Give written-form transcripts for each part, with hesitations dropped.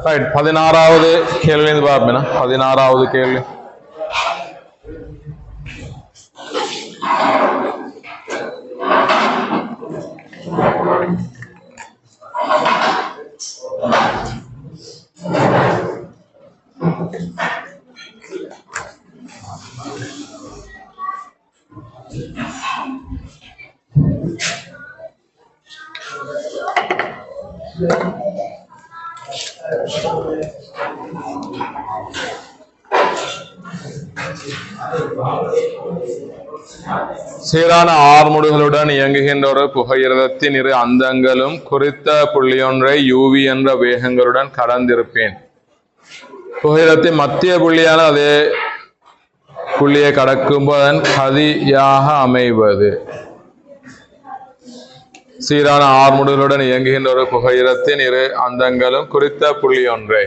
Right 16வது கேள்வி பார்ப்பேன். 16வது கேள்வி. சீரான ஆர்முடுகளுடன் இயங்குகின்ற ஒரு புகையிரதத்தின் இரு அந்தங்களும் குறித்த புள்ளியொன்றை யூவி என்ற வேகங்களுடன் கடந்திருப்பேன். புகையிரத்தின் மத்திய புள்ளியான அதே புள்ளியை கடக்கும்போது அதன் கதியாக அமைவது. சீரான ஆர்முடுகளுடன் இயங்குகின்ற ஒரு புகையிரத்தின் இரு அந்தங்களும் குறித்த புள்ளியொன்றை,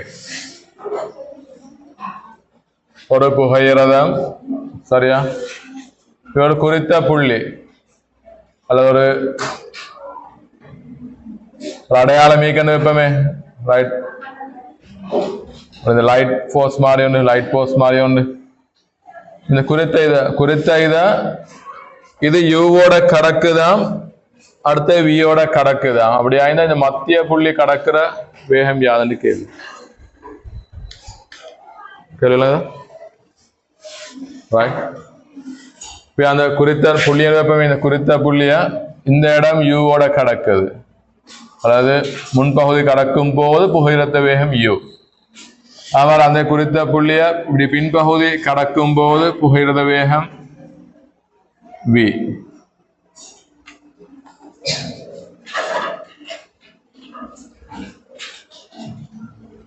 ஒரு புகையிரதம் சரியா, ஒரு குறித்த புள்ளி அல்லது ஒரு அடையாளம் ஈக்கன்னு வைப்பமே, ரைட். லைட் போஸ்ட் மாதிரி உண்டு, லைட் போஸ்ட் மாதிரி உண்டு. இந்த குறித்த இத இது யூவோட கடக்குதான், அடுத்த வியோட கடக்குதான். அப்படி ஆயிருந்தா இந்த மத்திய புள்ளி கடக்கிற வேகம் யாதுன்னு கேள்வி. கேளுங்க. அந்த குறித்த புள்ளிய இந்த குறித்த புள்ளிய இந்த இடம் யூவோட கடக்குது, அதாவது முன்பகுதி கடக்கும் போது புகையிரத்த வேகம் யூ. அவர் அந்த குறித்த புள்ளிய இப்படி பின்பகுதி கடக்கும் போது புகையிரத வேகம் வி.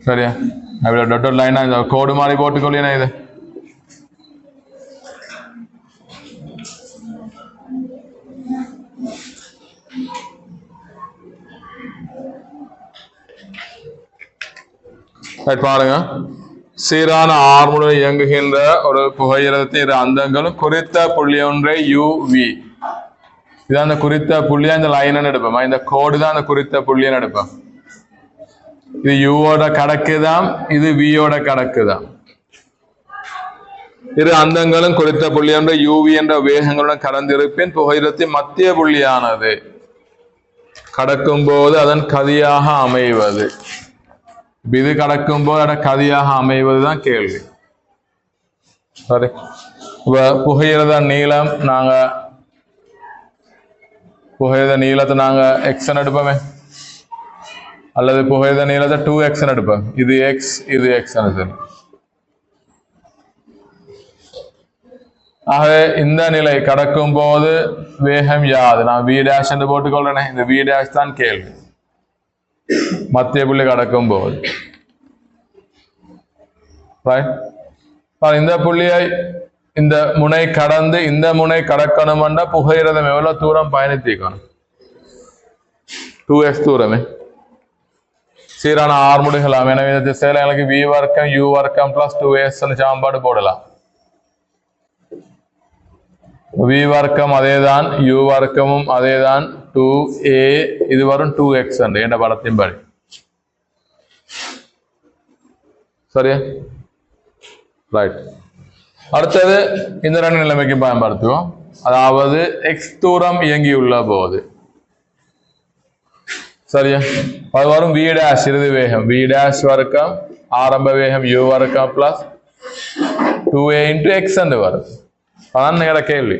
சரியா? அப்படி டொட்டல் லைனா இந்த கோடு மாதிரி போட்டுக்கொள்ளியா இது. பாருங்க, சீரான ஆர்முடன் இயங்குகின்ற ஒரு புகையிரதத்தின் இரு அந்தங்களும் குறித்த புள்ளியொன்றை யூ வி. இதான் அந்த குறித்த புள்ளியா இந்த லைன் எடுப்போம். இந்த கோடு தான் அந்த குறித்த புள்ளியன்னு எடுப்போம். இது யூவோட கடக்குதான், இது வியோட கடக்குதான். இரு அந்தங்களும் குறித்த புள்ளியொன்றை யூவி என்ற வேகங்களுடன் கடந்திருப்பேன். புகையிரத்தின் மத்திய புள்ளியானது கடக்கும் போது அதன் கதியாக அமைவது. இது கடக்கும் போது கதியாக அமைவதுதான் கேள்வி. சரி, புகையிரத நீளம் புகையிரத நீளத்தை நாங்க எக்ஸ் எடுப்போமே, அல்லது புகையிரத நீளத்தை 2x எடுப்போம். இது எக்ஸ், இது எக்ஸ். ஆக இந்த நிலை கடக்கும் போது வேகம் யாது? நான் வி டேஷ் என்று போட்டுக்கொள்றேனே, இந்த வி டேஷ் தான் கேள்வி. மத்திய புள்ளி கடக்கும் போது இந்த புள்ளியை இந்த முனை கடந்து இந்த முனை கடக்கணும்னா புகையிரதம் எவ்வளவு தூரம் பயணித்திக்கணும்? 2x தூரமே. சீரான ஆர்முடுகளாம். எனவே இந்த திசையில எனக்கு வி வர்க்கம் யூ வர்க்கம் பிளஸ் 2s சாம்பாடு போடலாம். வி வர்க்கம் அதேதான், யூ வர்க்கமும் அதேதான், 2a இது வரும் 2x என்ற படத்தின் படி. சரியா? ரைட். அடுத்தது இந்த ரெண்டு நிலைமைக்கு பயன்படுத்துவோம். அதாவது எக்ஸ் தூரம் இயங்கியுள்ள போது சரியா, அது வரும் வி டேஷ் இறுதி வேகம், வி டேஷ் வர்க்கம் ஆரம்ப வேகம் யூ வர்க்கம் பிளஸ் 2a இன்டு எக்ஸ் என்று வரும். அதான் கேள்வி.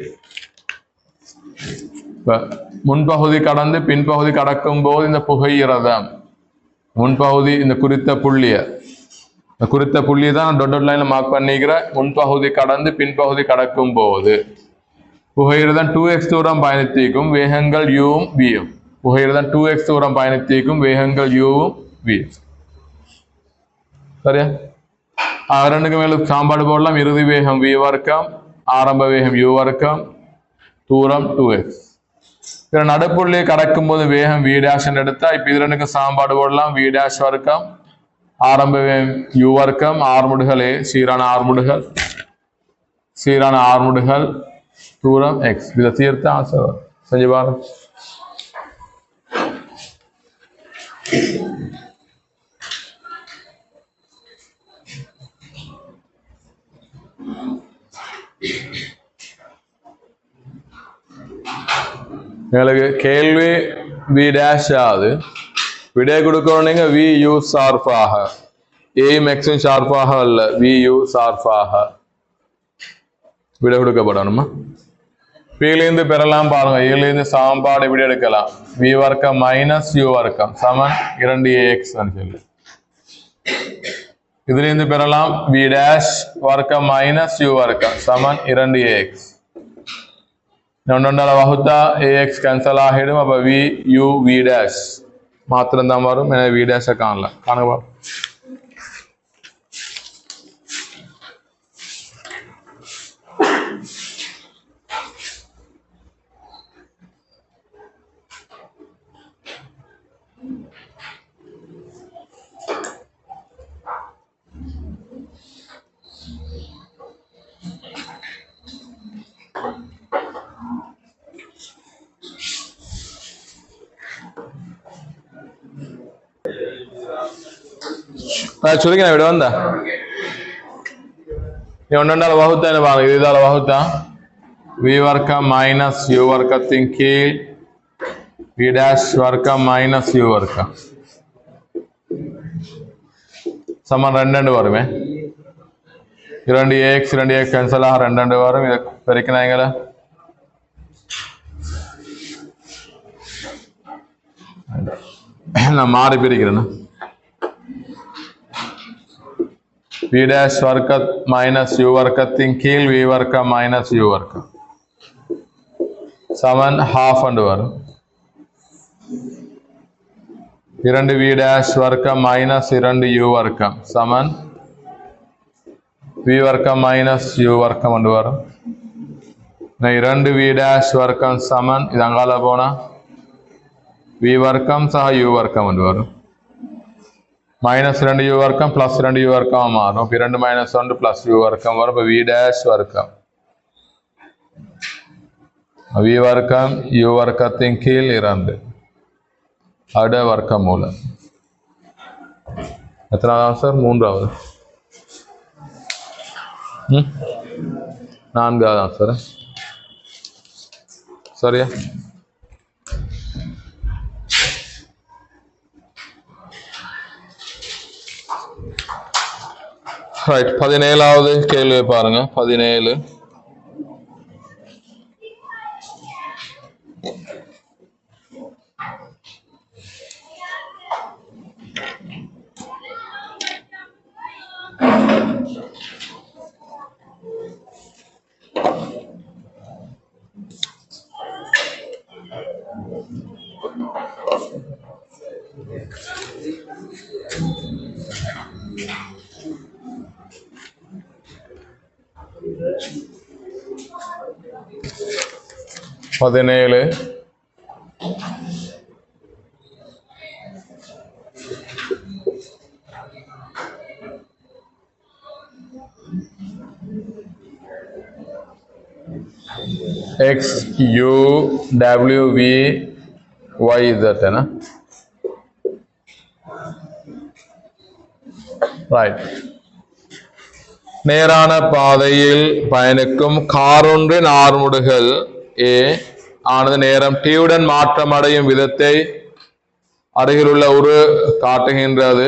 முன்பகுதி கடந்து பின்பகுதி கடக்கும் போது இந்த புகையிரதம் முன்பகுதி இந்த குறித்த புள்ளியை தான் டொட் லைன்ல மார்க் பண்ணிக்கிறேன். முன்பகுதி கடந்து பின்பகுதி கடக்கும் போது புகையிரதம் 2x தூரம் பயணித்திருக்கும், வேகங்கள் யூவும் வியும். புகையிரதம் 2x தூரம் பயணித்திருக்கும், வேகங்கள் யூவும் வியும். சரியா? ரெண்டுக்கு மேல சாம்பாடு போடலாம். இறுதி வேகம் வி வர்க்கம், ஆரம்ப வேகம் யூ வர்க்கம், தூரம் 2x. நடுப்புள்ளி கடக்கும் போது வேகம் வி டேஷ் எடுத்தா இப்ப இது ரெண்டுக்கு சாம்பாடு போடலாம். வி டேஷ் வர்க்கம், ஆரம்ப வேகம் யூ வர்க்கம், ஆர்முடுகளே சீரான ஆர்முடுகள், தூரம் எக்ஸ். இதை தீர்த்து ஆசை செஞ்சு பாருங்க. உங்களுக்கு கேள்வி வி டேஷ் ஆகுது, விடை கொடுக்கணும் நீங்க வி யூ சார்பாக, ஏயும் எக்ஸும் ஷார்ப்பாக அல்ல, வி யூ சார்பாக விடை கொடுக்கப்படணுமா? பியிலிருந்து பெறலாம் பாருங்க, இருந்து சமன்பாடு இப்படி எடுக்கலாம், வி வர்க்கம் மைனஸ் யூ வர்க்கம் சமன் 2ax சொல்லி. இதுல இருந்து பெறலாம் வி டேஷ் வர்க்கம் மைனஸ் யூ வர்க்கம் சமன் 2ax. ஒன்றால வகுத்தா ax கேன்சல் ஆகிடும். அப்ப வி யூ வி டேஷ் மாத்திரம் தான் வரும். எனவே வி டேஷை காணலாம். காணுங்க சொல்லிக்க விட வந்தா ஒன்றால வகுத்தா என்ன பாருங்க, இதால வகுத்தா வி வர்க்கம் மைனஸ் யூ வர்க்கத்தின் கீழ் வி டேஷ் வர்க்கம் மைனஸ் யூ வர்க்கம் சமன் 2 வருமே. 2ax கேன்சல் ஆக 2 வரும். இதை பெருக்கினாங்களா நான் மாறி பிரிக்கிறேன்னா வி டேஷ் வர்க்க மைனஸ் யூ வர்க்கத்தின் கீழ் வி வர்க்கம் மைனஸ் யூ வர்க்கம் சமன் ஹாஃப் வரும். 2 வி டேஷ் வர்க்கம் மைனஸ் 2 யூ வர்க்கம் சமன் வி வர்க்கம் மைனஸ் யூ வர்க்கம் வரும். 2 வி டேஷ் வர்க்கம் சமன் இது அங்கால போனா வி வர்க்கம் சக யூ வர்க்கம் வரும். மைனஸ் 2 யூ வர்க்கம் பிளஸ் 2 யூ வர்க்கம் மாறும். 2 மைனஸ் 1 பிளஸ் யூ வர்க்கம் வரும். இப்போ வி டேஷ் வர்க்கம் வி வர்க்கம் யூ வர்க்கத்தின் கீழ் 2 அட வர்க்கம் மூலம் எத்தனாவது ஆன்சர்? 3வது. 4வது ஆன்சர் சரியா? ரைட். 17வது கேள்வி பாருங்க. 17 x u w v y z है ना, ரைட். நேரான பாதையில் பயணிக்கும் காரொன்றின் ஆர்முடுகள் A ஆனது நேரம் t உடன் மாற்றம் அடையும் விதத்தை அருகிலுள்ள ஒரு காட்டுகின்றது.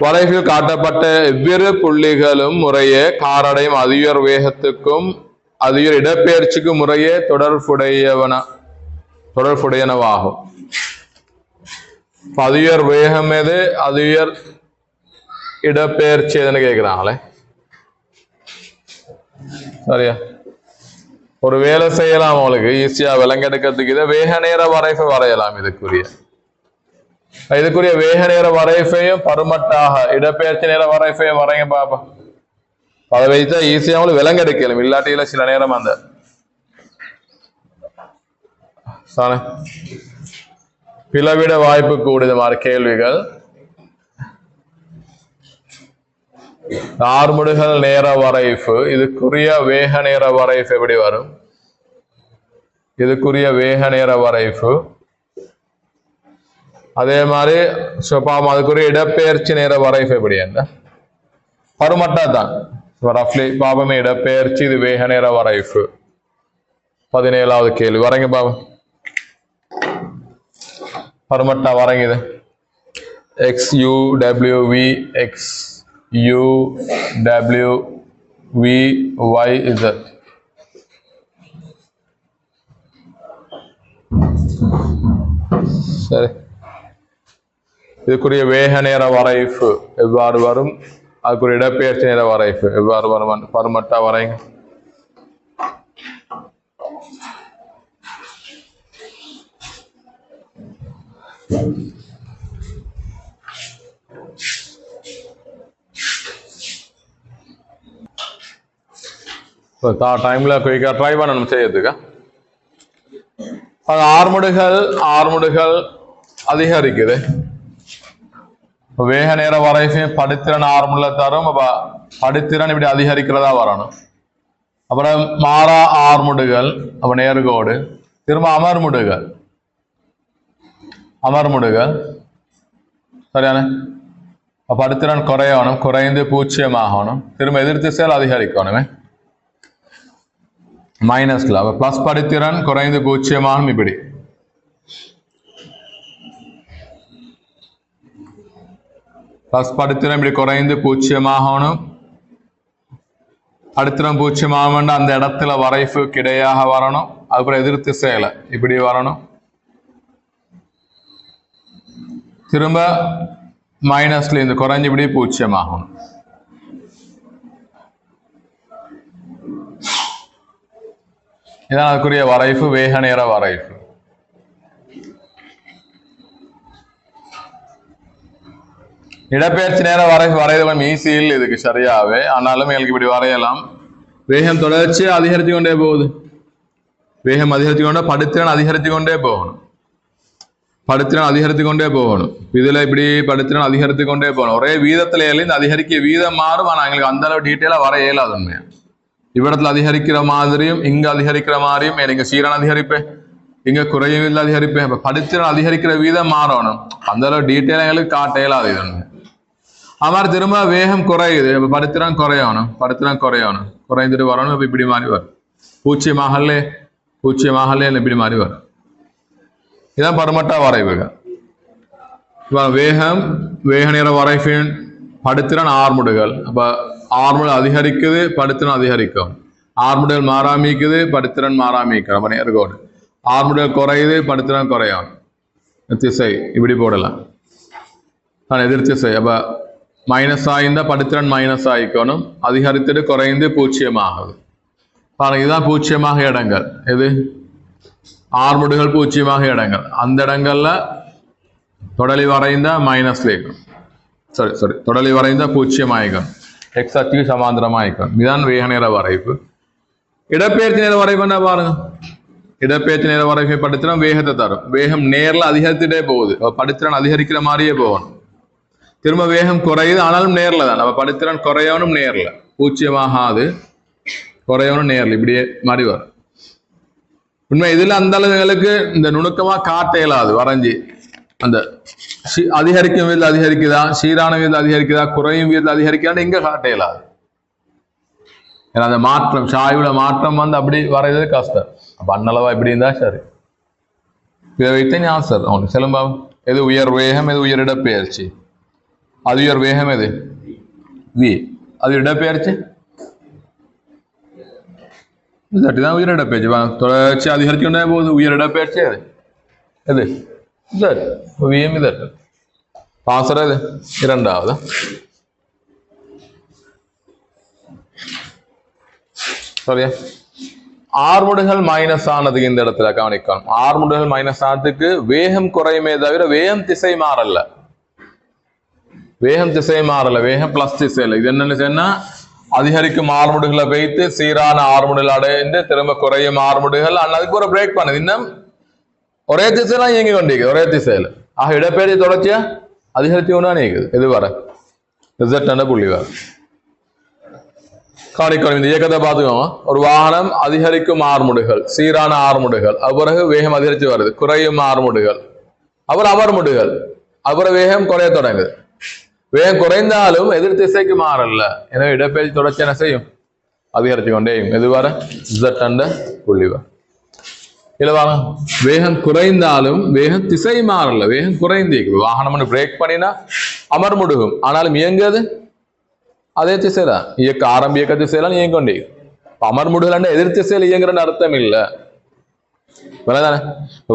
வளைவில் காட்டப்பட்ட எவ்விரு புள்ளிகளும் முறையே காரடையும் அதியுயர் வேகத்துக்கும் அதியுயர் இடப்பெயர்ச்சிக்கும் முறையே தொடர்புடையனவாகும். அதியுயர் வேகம் எது, அதியுயர் இடப்பெயர்ச்சி எதுன்னு கேட்கிறாங்களே. சரியா? ஒரு வேலை செய்யலாம், உங்களுக்கு ஈஸியா விளங்கெடுக்கிறதுக்கு இதை வேக நேர வரைவை வரையலாம். இதுக்குரிய வேக நேர வரைவையும் பருமட்டாக இடப்பெயர்ச்சி நேர வரைவையும் வரைங்க பாப்பா. அதை வைத்தா ஈஸியா அவங்களுக்கு விளங்கெடுக்கலாம். இல்லாட்டியில சில நேரம் அந்த பிளவிட வாய்ப்பு கூடுது மாதிரி கேள்விகள். ஆர்முடுகள் நேர வரைவு, இதுக்குரிய வேக நேர வரைவு எப்படி வரும்? இதுக்குரிய வேக நேர வரைவு அதே மாதிரி பாப்போம். அதுக்குரிய இடப்பெயர்ச்சி நேர வரைவு எப்படி என்ன பருமட்டா தான் ரஃப்லி பாப்பமே. இடப்பெயர்ச்சி இது வேக நேர வரைவு. 17வது கேள்வி வரங்க பாபு. பரமட்டா வரங்க இது. X U W V X U W V Y Z. சரி, இதுக்குரிய வேக நேர வரைவு எவ்வாறு வரும், அதுக்குரிய இடப்பெயர்ச்சி நேர வரைவு எவ்வாறு வரும் பரமட்டா வரைங்க. டைம்ல குயிக்கா ட்ரை பண்ணணும் செய்யறதுக்கா. ஆர்முடுகள் அதிகரிக்குது. வேக நேர வரைவு படித்திறன் ஆர்முல தரும். படித்திறன் இப்படி அதிகரிக்கிறதா வரணும். அப்புறம் மாறா ஆர்முடுகள், அப்ப நேர்கோடு. திரும்ப அமர்முடுகள் சரியான படித்திறன் குறையணும், குறைந்து பூச்சியமாகணும். திரும்ப எதிர் திசையில் அதிகரிக்கணுமே மைனஸ்ல. பிளஸ் படித்திறன் குறைந்து பூச்சியமாகும். இப்படி பிளஸ் படித்திறன் இப்படி குறைந்து பூச்சியமாகணும். படித்திறன் பூச்சியமாகும் அந்த இடத்துல வரைவு கிடையாக வரணும். அதுக்கப்புறம் எதிர் திசையில இப்படி வரணும். திரும்ப மைனஸ்ல இந்த குறைஞ்சு இப்படி பூச்சியமாகணும். இதான் அதுக்குரிய வரைவு, வேக நேர வரைவு. இடப்பெயர்ச்சி நேர வரைவு வரைதலும் ஈஸியில் இதுக்கு சரியாவே, ஆனாலும் எங்களுக்கு இப்படி வரையலாம். வேகம் தொடர்ச்சி அதிகரித்து கொண்டே போகுது. வேகம் அதிகரித்து கொண்டே படித்திறன் அதிகரித்து கொண்டே போகணும். இதுல இப்படி படித்திறன் அதிகரித்து கொண்டே போகணும். ஒரே வீதத்தில இந்த அதிகரிக்க வீதம் மாறும். ஆனா எங்களுக்கு அந்த அளவு டீட்டெயிலா வர இயலாது. உண்மையா இவ்விடத்துல அதிகரிக்கிற மாதிரியும் இங்க அதிகரிக்கிற மாதிரியும் நீங்க சீரான அதிகரிப்பேன், இங்க குறையும் அதிகரிப்பேன். படித்திறன் அதிகரிக்கிற வீதம் மாறணும். அந்த அளவு டீட்டெயிலா எங்களுக்கு காட்ட இயலாது. இது ஒண்ணு. அது திரும்ப வேகம் குறையுது. படித்திறன் குறையணும், குறைந்துட்டு வரணும். இப்படி மாறி வரும். பூச்சியமாகலே இப்படி மாறி வரும். இதான் பரமட்டா வரைவுகள். வேக நேர வரைவின் படித்திறன் ஆர்முடுகள். அப்ப ஆர்முடல் அதிகரிக்குது, படித்திறன் அதிகரிக்கும். ஆர்முடல் மாறாமிக்குது, படித்திறன் மாறாமிக்கும். அப்ப நேர்கோடு. ஆர்முடல் குறையுது, படித்திறன் குறையும். திசை இப்படி போடலாம். எதிர் திசை. அப்ப மைனஸ் ஆயிருந்தா படித்திறன் மைனஸ் ஆயிக்கணும். அதிகரித்துட்டு குறைந்து பூச்சியமாகுது. இதுதான் பூச்சியமாக இடங்கள். எது ஆர்முடுகள் பூச்சியமாக இடங்கள். அந்த இடங்கள்ல தொடலி வரைந்த மைனஸ்ல இருக்கும். சரி தொடலி வரைந்த பூச்சியமாயிக்கும். எக்ஸ் அச்சுக்கு சமாந்திரமாயிக்கும். இதுதான் வேக நேர வரைவு. இடப்பெயர்ச்சி நேர வரைவு என்ன பாருங்க. இடப்பெயர்ச்சி நேர வரைவு படித்திறன் வேகத்தை தரும். வேகம் நேர்ல அதிகரித்துட்டே போகுது. படித்திறன் அதிகரிக்கிற மாதிரியே போகணும். திரும்ப வேகம் குறையுது, ஆனாலும் நேர்ல தான். நம்ம படித்திறன் குறையவனும் நேர்ல, பூச்சியமாகாது, குறையவனும் நேர்ல இப்படியே மாறி வரும். உண்மை இதுல அந்த அளவுகளுக்கு இந்த நுணுக்கமா காட்ட இயலாது வரைஞ்சி. அந்த அதிகரிக்கும் வீதத்தில் அதிகரிக்குதா, சீரான வீதத்தில் அதிகரிக்குதா, குறையும் வீதத்தில் அதிகரிக்கான்னு இங்க காட்ட இயலாது. ஏன்னா அந்த மாற்றம், சாய்வுல மாற்றம் அப்படி வரைகிறது கஷ்டம். அப்ப அன்னளவா இப்படி இருந்தா சரி. இதை வைத்த ஞாபகம் அவனுக்கு செலும்பாவும் எது உயர் வேகம், எது உயர் இடப்பெயர்ச்சி. அது உயர் வேகம், எது வி. அது இடப்பெயர்ச்சி தான் உயர் இடப்பெயர்ச்சி. தொடர்ச்சி அதிகரிச்சு கொண்டே போகுது. உயர் இடப்பெயர்ச்சி அது எது விஎம். இது பாசர் எது இரண்டாவது. சரியா. ஆர்முடுகள் மைனஸ் ஆனது இந்த இடத்துல கவனிக்கணும். ஆர்முடுகள் மைனஸ் ஆனதுக்கு வேகம் குறையுமே தவிர வேகம் திசை மாறல. வேகம் பிளஸ் திசையில். இது என்னன்னு சொன்னா அதிகரிக்கும் ஆர்முடுகளை வைத்து சீரான ஆர்முடுகள் அடைந்து திரும்ப குறையும் ஆர்முடுகள். அதுக்கு ஒரு பிரேக் பண்ணுது. இன்னும் ஒரே திசையில இயங்கி கொண்டிருக்கு, ஒரே திசையில. ஆக இடப்பெயர்ச்சி தொடர்ச்சியா அதிகரிச்சு கொண்டா நீக்குது. எது வர ரிசல்ட் புள்ளி வர காணிக்கணும். இந்த இயக்கத்தை பார்த்துக்கோங்க. ஒரு வாகனம் அதிகரிக்கும் ஆர்முடுகள், சீரான ஆர்முடுகள், அப்பிறகு வேகம் அதிகரித்து வருது, குறையும் ஆர்முடுகள், அப்புறம் அமர்முடுகள், அப்புறம் வேகம் குறைய தொடங்குது. வேகம் குறைந்தாலும் எதிர் திசைக்கு மாறல. எனவே இடப்பெயர்ச்சி தொடர்ச்சி என்ன செய்யும், அதிகரித்து கொண்டே. எது வர Z புள்ளி வர. இல்ல வேகம் குறைந்தாலும் வேகம் திசை மாறல, வேகம் குறைந்து வாகனம் பிரேக் பண்ணினா அமர் முடுகும், ஆனாலும் இயங்குது அதே திசைதான், ஆரம்ப இயக்க திசையெல்லாம் இயங்கொண்டே. அமர் முடுகலன்னா எதிர் திசையில் இயங்குறன்னு அர்த்தம் இல்லை.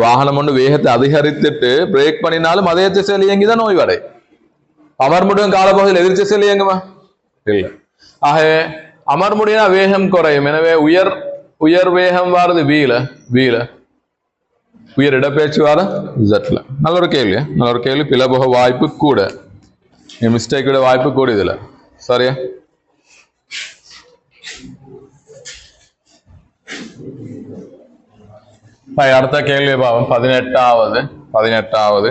வாகனம் ஒன்று வேகத்தை அதிகரித்துட்டு பிரேக் பண்ணினாலும் அதே திசையில் இயங்கிதான் நோய் வரை. அமர்முடியும் காலப்பகுதியில் எதிர் திசையில் இயங்குமா? இல்லை. ஆக அமர்முடினா வேகம் குறையும். எனவே உயர் வேகம் வாரது வீல உயர் இடப்பெயர்ச்சி வார ஜட்ல. நல்ல ஒரு கேள்வி. பிழை போக வாய்ப்பு கூட, மிஸ்டேக் விட வாய்ப்பு கூட இதுல. சரியா? அடுத்த கேள்வி பாவம் 18வது.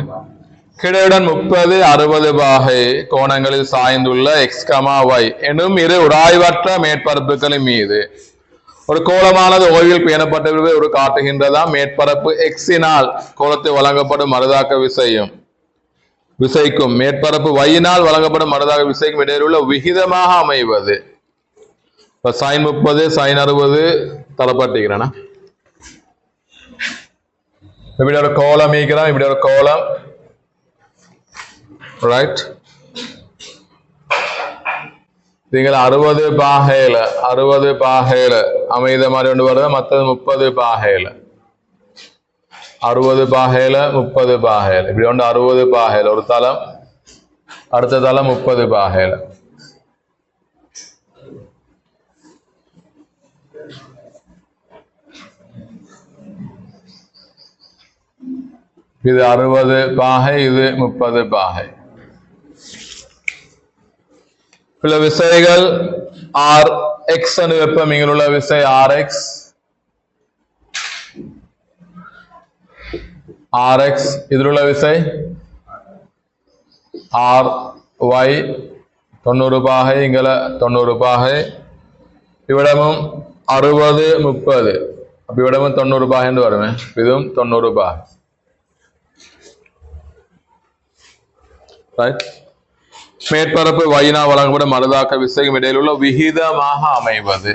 கிடையுடன் 30, 60 பாகை கோணங்களில் சாய்ந்துள்ள எக்ஸ், y எனும் இரு உராய்வற்ற மேற்பரப்புகளின் மீது ஒரு கோலமானது ஓய்வில் பேணப்பட்ட ஒரு காட்டுகின்றதா. மேற்பரப்பு எக்ஸினால் கோலத்தை வழங்கப்படும் மறுதாக்க விசைக்கும் மேற்பரப்பு y-னால் வழங்கப்படும் மறுதாக்க விசைக்கும் இடையில் உள்ள விகிதமாக அமைவது. இப்ப sin 30 sin 60 தரப்பட்டிருக்கிறேன்னா இப்படி ஒரு கோலம் ஈக்கிறோம், இப்படி ஒரு கோலம், ரைட். நீங்கள் 60 பாகையில அமைத மாதிரி ஒன்று வருது, மற்றது 30 பாகையில, 60 பாகையில 30 பாகையில இப்படி ஒன்று 60 பாகையில ஒரு தளம், அடுத்த தளம் 30 பாகையில. இது 60 பாகை, இது 30 பாகை. சில விசைகள் Rx வெப்பம், இங்குள்ள விசை Rx, இதில் உள்ள விசை Ry 90 பாகை, இங்கல 90 பாகை, இவ்விடமும் 60 30, அப்ப இவ்விடமும் 90 பாகை என்று வருமே, இதுவும் 90 பாகை. மேற்பரப்பு y-னா வழங்கப்படும் மறுதாக்க விசைக்கும் இடையில் உள்ள விகிதமாக அமைவது.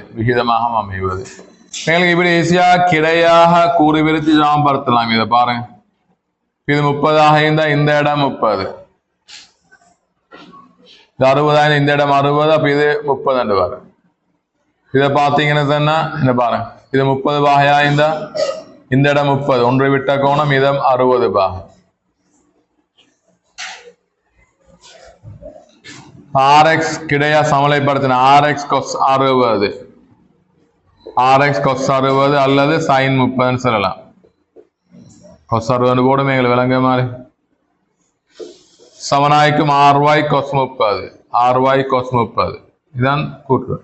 எங்களுக்கு இப்படி ஈஸியா கிடையாக கூறி விரித்து சமப்படுத்தலாம். இதை பாருங்க, இது 30 இருந்தா இந்த இடம் 30, இது 60 இந்த இடம் 60, அப்ப இது 30 வரும். இதை பார்த்தீங்கன்னு சொன்னா இந்த பாருங்க, இது 30 பாகையா இருந்தா இந்த இடம் 30, ஒன்றை விட்ட கோணம் இதம் 60 பாகை. Rx கிடையா சமலைப்படுத்தின Rx cos 60, அல்லது sin 30 சொல்லலாம். cos 60 போடும் எங்களுக்கு விளங்க மாதிரி. சமனாய்க்கும் Ry cos 30, இதுதான் கூற்று,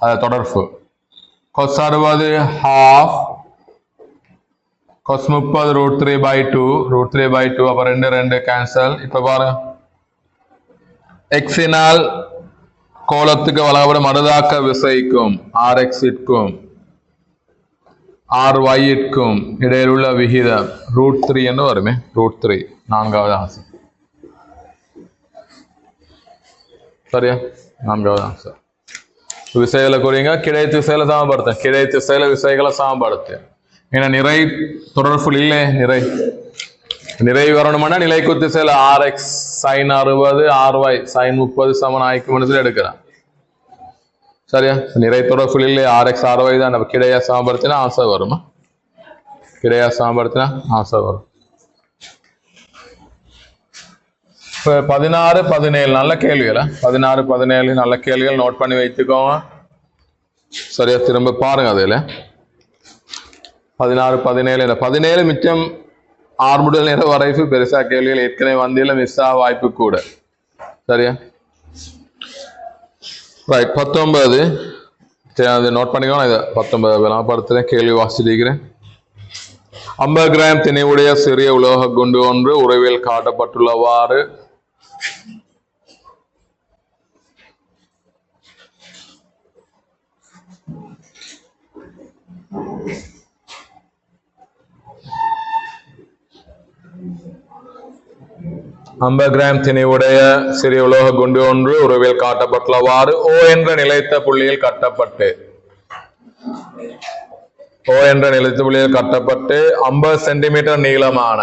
அது தொடர்பு. cos 60 half, cos 30 √3/2, அப்ப 2 கேன்சல். இப்ப பாருங்க, எக்ஸினால் கோலத்துக்கு வழங்கப்படும் மறுதாக்க விசைக்கும் Rx-க்கும் Ry-க்கும் இடையில் உள்ள விகிதம் √3 என்று வருமே. √3 4வது ஆன்சர். சரியா? 4வது ஆன்சர். விசைகளை குறிங்க, கிடை திசையில சமப்படுத்த, கிடை திசையில விசைகளை சமப்படுத்த. ஏன்னா நிறை தொடர்பு இல்லை, நிறை வரணும்னா நிலைக்கு திசையில Rx sin 60, Ry sin 30 சமன் ஆய்க்கும் எடுக்கிறான். சரியா? நிறை தொடர்பு இல்லை, Rx Ry தான். நம்ம கிடையா சமப்படுத்தினா ஆன்சர் வருமா? கிடையா சமப்படுத்தினா ஆன்சர் வரும். இப்ப 16 17 நல்ல கேள்விகள், 16 17 நல்ல கேள்விகள் நோட் பண்ணி வைத்துக்கோங்க. சரியா? திரும்ப பாருங்க. அதுல 16 17 17 மிச்சம் ஆர்முடல் நேர வரைப்பு பெருசா கேள்விகள் ஏற்கனவே வந்தில மிஸ் ஆக வாய்ப்பு கூட. சரியா? ரைட். 19 நோட் பண்ணிக்கோங்க. இதை 19 விளம்பரத்துல கேள்வி வாசிச்சிருக்கிறேன். 50 கிராம் திணைவுடைய சிறிய உலோக குண்டு ஒன்று உறவில் காட்டப்பட்டுள்ளவாறு கிராம் திணைவுடைய சிறிய உலோக குண்டு ஒன்று உறவில் காட்டப்பட்டுள்ளவாறு O என்ற நிலைத்த புள்ளியில் கட்டப்பட்டு ஓ என்ற நிலைத்து புள்ளியில் கட்டப்பட்டு 50 சென்டிமீட்டர் நீளமான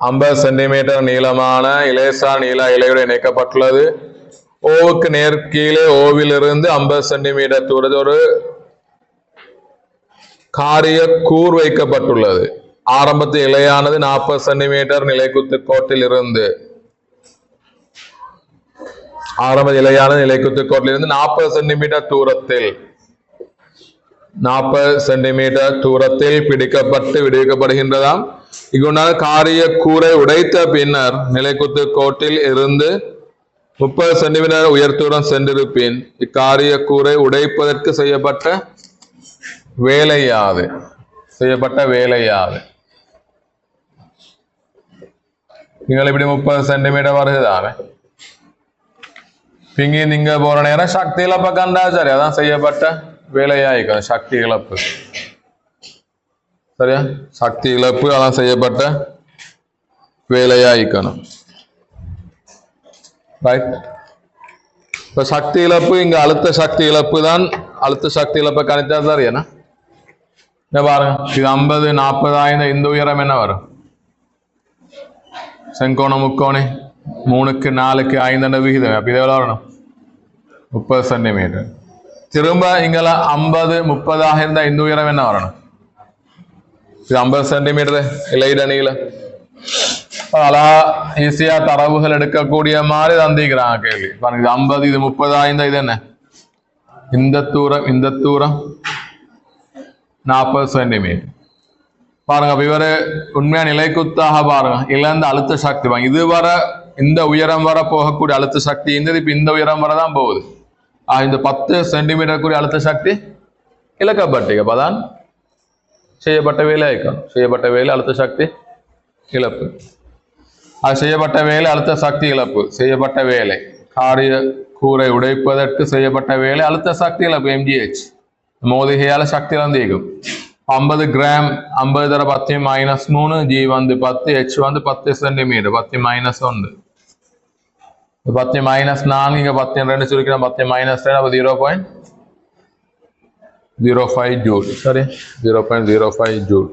50 சென்டிமீட்டர் நீளமான இலேசா நீள இலையுடன் இணைக்கப்பட்டுள்ளது. ஓவுக்கு நேர் கீழே ஓவிலிருந்து 50 சென்டிமீட்டர் தூரத்தில் ஒரு காரிய கூர் வைக்கப்பட்டுள்ளது. ஆரம்பத்தில் இலையானது 40 சென்டிமீட்டர் நிலைக்குத்து கோட்டில் இருந்து 40 சென்டிமீட்டர் தூரத்தில் 40 சென்டிமீட்டர் தூரத்தில் பிடிக்கப்பட்டு விடுவிக்கப்படுகின்றதாம். இங்குண்டான காரிய கூரை உடைத்த பின்னர் நிலைக்குத்து கோட்டில் இருந்து 30 சென்டிமீட்டர் உயர்த்துடன் சென்றிருப்பின் இக்காரிய கூரை உடைப்பதற்கு செய்யப்பட்ட வேலையாது. நீங்கள் இப்படி 30 சென்டிமீட்டர் வருகுதானே, பிங்கி நீங்க போற நேரம் சக்தி இழப்ப கண்டா சரி, அதான் செய்யப்பட்ட வேலையாயிக்கும். சக்தி இழப்பு சரியா, சக்தி இழப்பு அதான் செய்யப்பட்ட வேலையாயிக்கணும். ரைட். இப்ப சக்தி இழப்பு இங்க அழுத்த சக்தி இழப்பு தான். அழுத்த சக்தி இழப்பை கணித்தா சரியா பாருங்க. இது 50 40 இந்த உயரம் என்ன வரும்? செங்கோணம் முக்கோணி 3க்கு 4க்கு 5 விகிதம். அப்ப இது எவ்வளவு வரணும்? 30 சென்டிமீட்டர். திரும்ப இங்கெல்லாம் 50 30 இருந்தா இந்த உயரம் என்ன வரணும்? இது 50 சென்டிமீட்டர் இலையிட நீளம். அழகா ஈஸியா தரவுகள் எடுக்கக்கூடிய மாதிரி தந்திக்கிறாங்க கேள்வி. பாருங்க, இது 50 இது 30 இது என்ன? இந்த தூரம் 40 சென்டிமீட்டர். பாருங்க, அப்ப இவரு உண்மையா நிலைக்குத்தாக பாருங்க இழந்த அழுத்த சக்தி பாருங்க. இது வர இந்த உயரம் வர போகக்கூடிய அழுத்த சக்தி இப்ப இந்த உயரம் வரதான் போகுது. இந்த 10 சென்டிமீட்டர் கூடிய அழுத்த சக்தி இழக்கப்பட்டு அப்பதான் செய்யப்பட்ட வேலை ஆயிக்கும். செய்யப்பட்ட வேலை அழுத்த சக்தி இழப்பு. அது செய்யப்பட்ட வேலை அழுத்த சக்தி இழப்பு. செய்யப்பட்ட வேலை காரிய கூரை உடைப்பதற்கு செய்யப்பட்ட வேலை அழுத்த சக்தி இழப்பு MGH. மோதிகையால சக்தி இழந்தீகும். 50 கிராம் 50 தர 10 -3 G 10 H 10 சென்டிமீட்டர் 10 -1 10 -4 இங்க 10 2 சுருக்கினா 10 -2 அப்ப 0.05 ஜூல். சரி, 0.05 ஜூல்.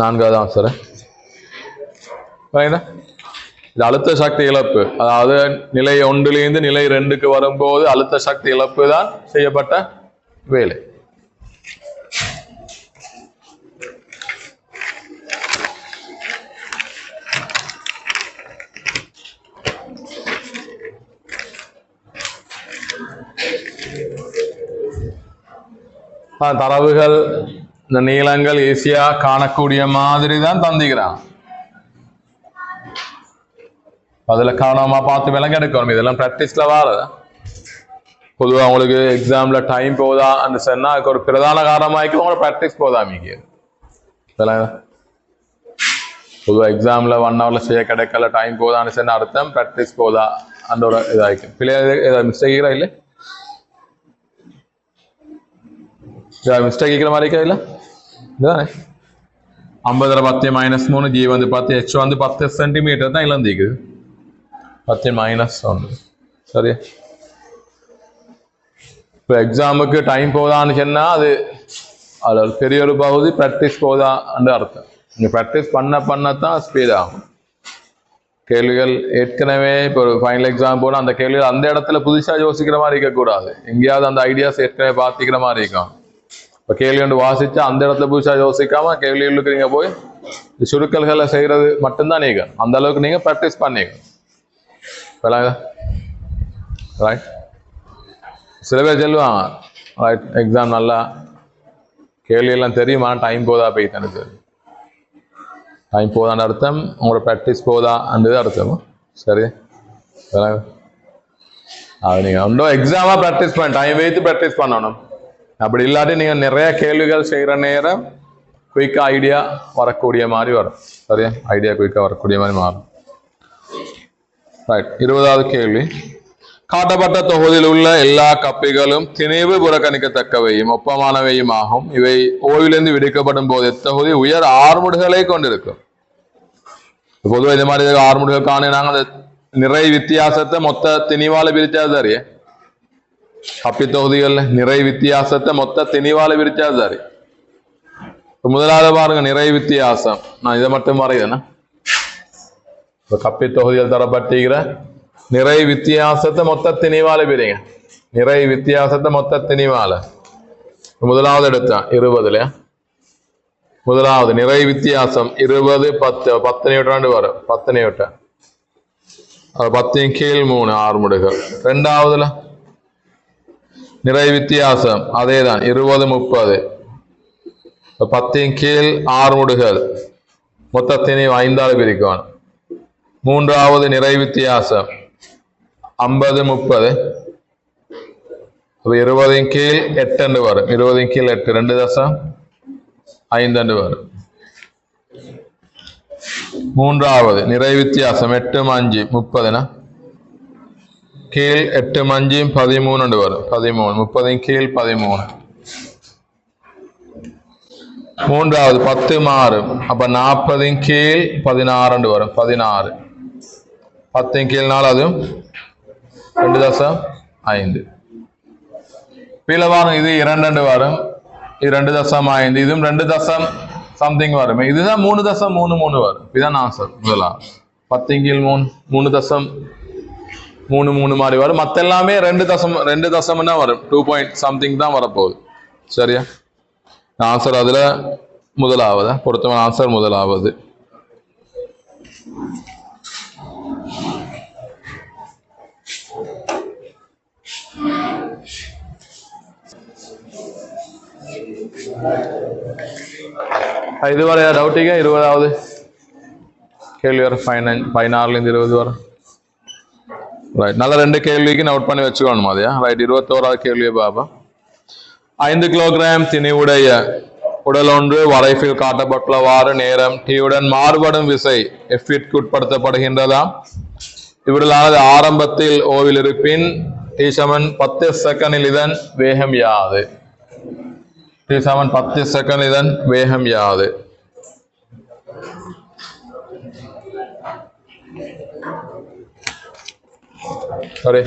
4வது ஆன்சர். இது அழுத்த சக்தி இழப்பு. அதாவது நிலை 1லிருந்து நிலை 2க்கு வரும்போது அழுத்த சக்தி இழப்பு தான் செய்யப்பட்ட வேலை. தரவுகள் இந்த நீளங்கள் ஈஸியா காணக்கூடிய மாதிரி தான் தந்திக்கிறான். அதுல கவனமா பார்த்து விளங்க எடுக்கணும். இதெல்லாம் பிராக்டிஸ்ல வாரது. பொதுவாக உங்களுக்கு எக்ஸாம்ல டைம் போதான்னு சொன்னா அதுக்கு ஒரு பிரதான காரணமாய்க்கு உங்களோட பிராக்டிஸ் போதாமிக்கு. பொதுவாக எக்ஸாம்ல 1 ஹவர்ல செய்ய கிடைக்கல டைம் போதான்னு சொன்ன அர்த்தம் பிராக்டிஸ் போதா அந்த ஒரு இதாய்க்கும். பிள்ளைய மிஸ்டேக் இல்லை, மிஸ்டேக் இருக்கிற மாதிரி இருக்கா இல்ல? இதுதானே 50 10 -3 G 10 H 10 சென்டிமீட்டர் தான் இழந்திக்குது. 10 -1 சரி. இப்போ எக்ஸாமுக்கு டைம் போதான்னு சொன்னா அது பெரிய ஒரு பகுதி பிராக்டிஸ் போதான்னு அர்த்தம். நீங்க பிராக்டிஸ் பண்ணத்தான் ஸ்பீட் ஆகும். கேள்விகள் ஏற்கனவே இப்போ ஒரு ஃபைனல் எக்ஸாம் போனால் அந்த கேள்விகள் அந்த இடத்துல புதுசாக யோசிக்கிற மாதிரி இருக்கக்கூடாது. எங்கேயாவது அந்த ஐடியாஸ் ஏற்கனவே பார்த்துக்கிற மாதிரி இருக்கும். இப்போ கேள்வி ஒன்று வாசிச்சா அந்த இடத்துல புதுசாக யோசிக்காம கேள்விகளுக்கு நீங்கள் போய் சுருக்கல்களை செய்கிறது மட்டும்தான் நீங்கள் அந்த அளவுக்கு நீங்கள் ப்ராக்டிஸ் பண்ணீங்க. ரைட். சில பேர் சொல்லுவாங்க ரைட் எக்ஸாம் நல்லா கேள்வியெல்லாம் தெரியுமா, டைம் போதா போயிட்டானு தெரியும். டைம் போதான்னு அர்த்தம் உங்களோட ப்ராக்டிஸ் போதான்றது அர்த்தம். சரி, அது நீங்கள் ஒன்றும் எக்ஸாமாக ப்ராக்டிஸ் பண்ண டைம் வைத்து ப்ராக்டிஸ் பண்ணணும். அப்படி இல்லாட்டி நீங்கள் நிறைய கேள்விகள் செய்கிற நேரம் குயிக்காக ஐடியா வரக்கூடிய மாதிரி வரும். சரியா, ஐடியா குயிக்காக வரக்கூடிய மாதிரி மாறும். ரைட். 20வது கேள்வி. காட்டப்பட்ட தொகுதியில் உள்ள எல்லா கப்பிகளும் திணிவு புறக்கணிக்கத்தக்கவையும் ஒப்பமானவையும் ஆகும். இவை ஓவிலிருந்து விடுக்கப்படும் போது தொகுதி உயர் ஆறுமுடுகளை கொண்டிருக்கும். பொதுவாக இது மாதிரி ஆறுமுடுகள் காண நாங்கள் அந்த நிறை வித்தியாசத்தை மொத்த திணிவால பிரிச்சா சரியே கப்பி தொகுதிகள்ல நிறை வித்தியாசத்தை மொத்த திணிவால விரிச்சா சரி. முதலாவது பாருங்க நிறை வித்தியாசம். நான் இதை மட்டும் வரையேன்னா கப்பி தொகுதிகள் தரப்பட்டிருக்கிற நிறை வித்தியாசத்தை மொத்த திணிவால பிரிங்க. நிறை வித்தியாசத்தை மொத்த திணிவால முதலாவது எடுத்தான் 20ல. முதலாவது நிறை வித்தியாசம் 20 10 10 நியூட்டன் வரும். 10 நியூட்டன் 10 கீழ் 3 ஆறுமுடுகள். ரெண்டாவதுல நிறை வித்தியாசம் அதேதான் 20 30 10 கீழ் 6 முடுகள் மொத்த திணிவு 5ஆல் பிரிக்கணும். மூன்றாவது நிறை வித்தியாசம் 50 30 20 கீழ் 8 வரும். 20 கீழ் 8 2.5 வரும். மூன்றாவது நிறை வித்தியாசம் 8 5 30 கீழ் 8 5 13 வரும். 13 30 கீழ் 13. மூன்றாவது 10 மாறும். அப்ப 40 கீழ் 16 வரும். 16 10 கீழ் 4 அதுவும் 2.5. பிளவான இது 2 வரும். இது 2.5. இதுவும் 2 சம்திங் வரும். இதுதான் 3.33 வரும். இதுதான் ஆன்சர். முதலாம் 10 கீழ் 3.33 மாதிரி வரும். மத்த எல்லாமே 2 வரும். 2 பாயிண்ட் சம்திங் தான் வரப்போகுது. சரியா? ஆன்சர் அதுல முதலாவது பொருத்தமான ஆன்சர் முதலாவது. இதுவரை டவுட்டிங்க 20வது கேள்வி வர 14 20 வரும். ரைட், நல்ல 2 கேள்விக்கு நோட் பண்ணி வச்சுக்கணும். மாதிரியா ரைட். 21வது கேள்வியை பாப்பா. 5 கிலோகிராம் திணிவுடைய உடல் ஒன்று வரைப்பில் காட்டப்பட்டுள்ளவாறு நேரம் T-உடன் மாறுபடும் விசை F-ற்கு உட்படுத்தப்படுகின்றதாம். இவ்விடலானது ஆரம்பத்தில் ஓவில் இருப்பின் T= 10 செகண்டில் இதன் வேகம் யாது? T= 10 செகண்ட் இதன் வேகம் யாது? சரி,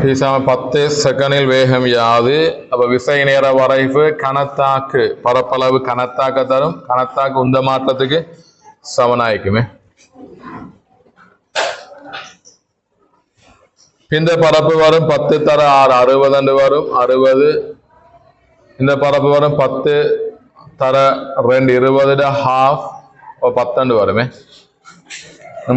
T= 10 செகண்டில் வேகம் யாது? அப்ப விசை நேர வரைவு கனத்தாக்கு பரப்பளவு கனத்தாக்க தரும். கனத்தாக்கு உந்த மாற்றத்துக்கு சமனாய்க்குமே. இந்த பரப்பு வரும் 10 தர 6 60 வரும். 60. இந்த பரப்பு வரும் 10 தர 2 20 half 10 வருமே.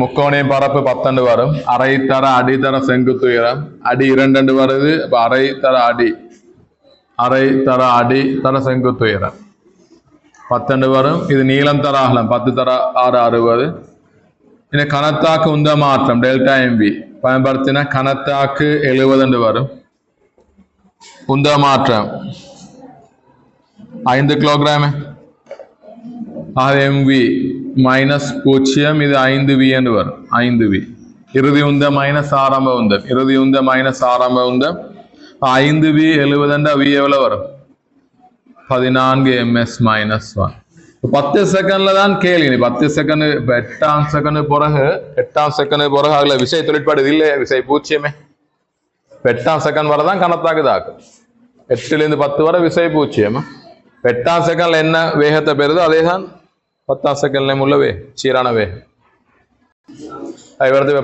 முக்கோணியம் பரப்பு 10 வரும். அரை தர அடி தர செங்குத்து உயரம் அடி 2 வருது. அப்ப அரை தர அடி தர செங்குத்து உயரம் 10 வரும். இது நீளம் தர அகலம் 10 தர 6 60. இந்த கனத்தாக்கு உந்த மாற்றம் ΔMV பயன்படுத்தின கனத்தாக்கு 70 வரும். உந்த மாற்றம் 5 கிலோகிராம் MV -0 இது 5V என்று வரும். 5V இறுதி உந்த மைனஸ் ஆரம்ப உந்தம். இறுதி உந்த மைனஸ் ஆரம்ப உந்தம் 5V 70 V எவ்வளவு வரும்? 14 ms -1. 10 செகண்ட்ல தான் கேள்வி. 10 செகண்ட் 8 செகண்ட் பிறகு அதுல விசை தொழிற்பாடு இல்லை. விசை 0. 8 செகண்ட் வரதான் கனத்தாக்குதாக்கு. 8 - 10 வரை விசை 0. 8 செகண்ட்ல என்ன வேகத்தை பெறுதோ அதே தான் 10 செகண்ட்லயும் உள்ள சீரான வேகம்.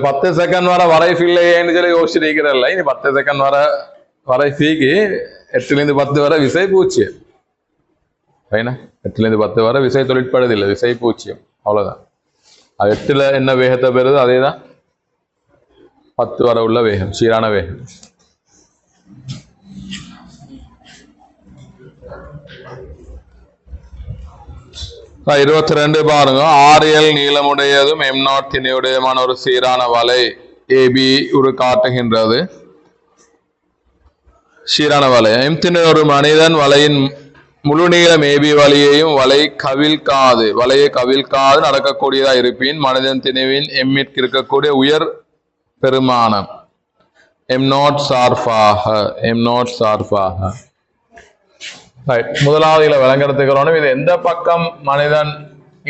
10 செகண்ட் வர வரைஃபில்லையேன்னு சொல்லி யோசிச்சிருக்கிறல்ல. இனி 10 செகண்ட் வரைஃபிக்கு 8 - 10 வரை விசை 0. ரைனா? 8 - 10 வரை விசை தொழிற்படுது இல்லை. விசை 0. அவ்வளவுதான். அது 8ல என்ன வேகத்தை பெறுதோ அதே தான் 10 வரை உள்ள வேகம், சீரான வேகம். நான் 22 பாருங்க. 6L நீளமுடையதும் M0 திணிவுடையதுமான ஒரு சீரான வலை AB ஒரு காட்டுகின்றது. சீரான வலை M திணை ஒரு மனிதன் வலையின் முழு நீளம் AB வலையையும் வலையை கவிழ்காது நடக்கக்கூடியதா இருப்பின் மனிதன் திணிவின் M-ற்கு இருக்கக்கூடிய உயர் பெருமானம் M0 சார்பாக. முதலாவது விளங்கறதுக்கிறோம். இது எந்த பக்கம் மனிதன்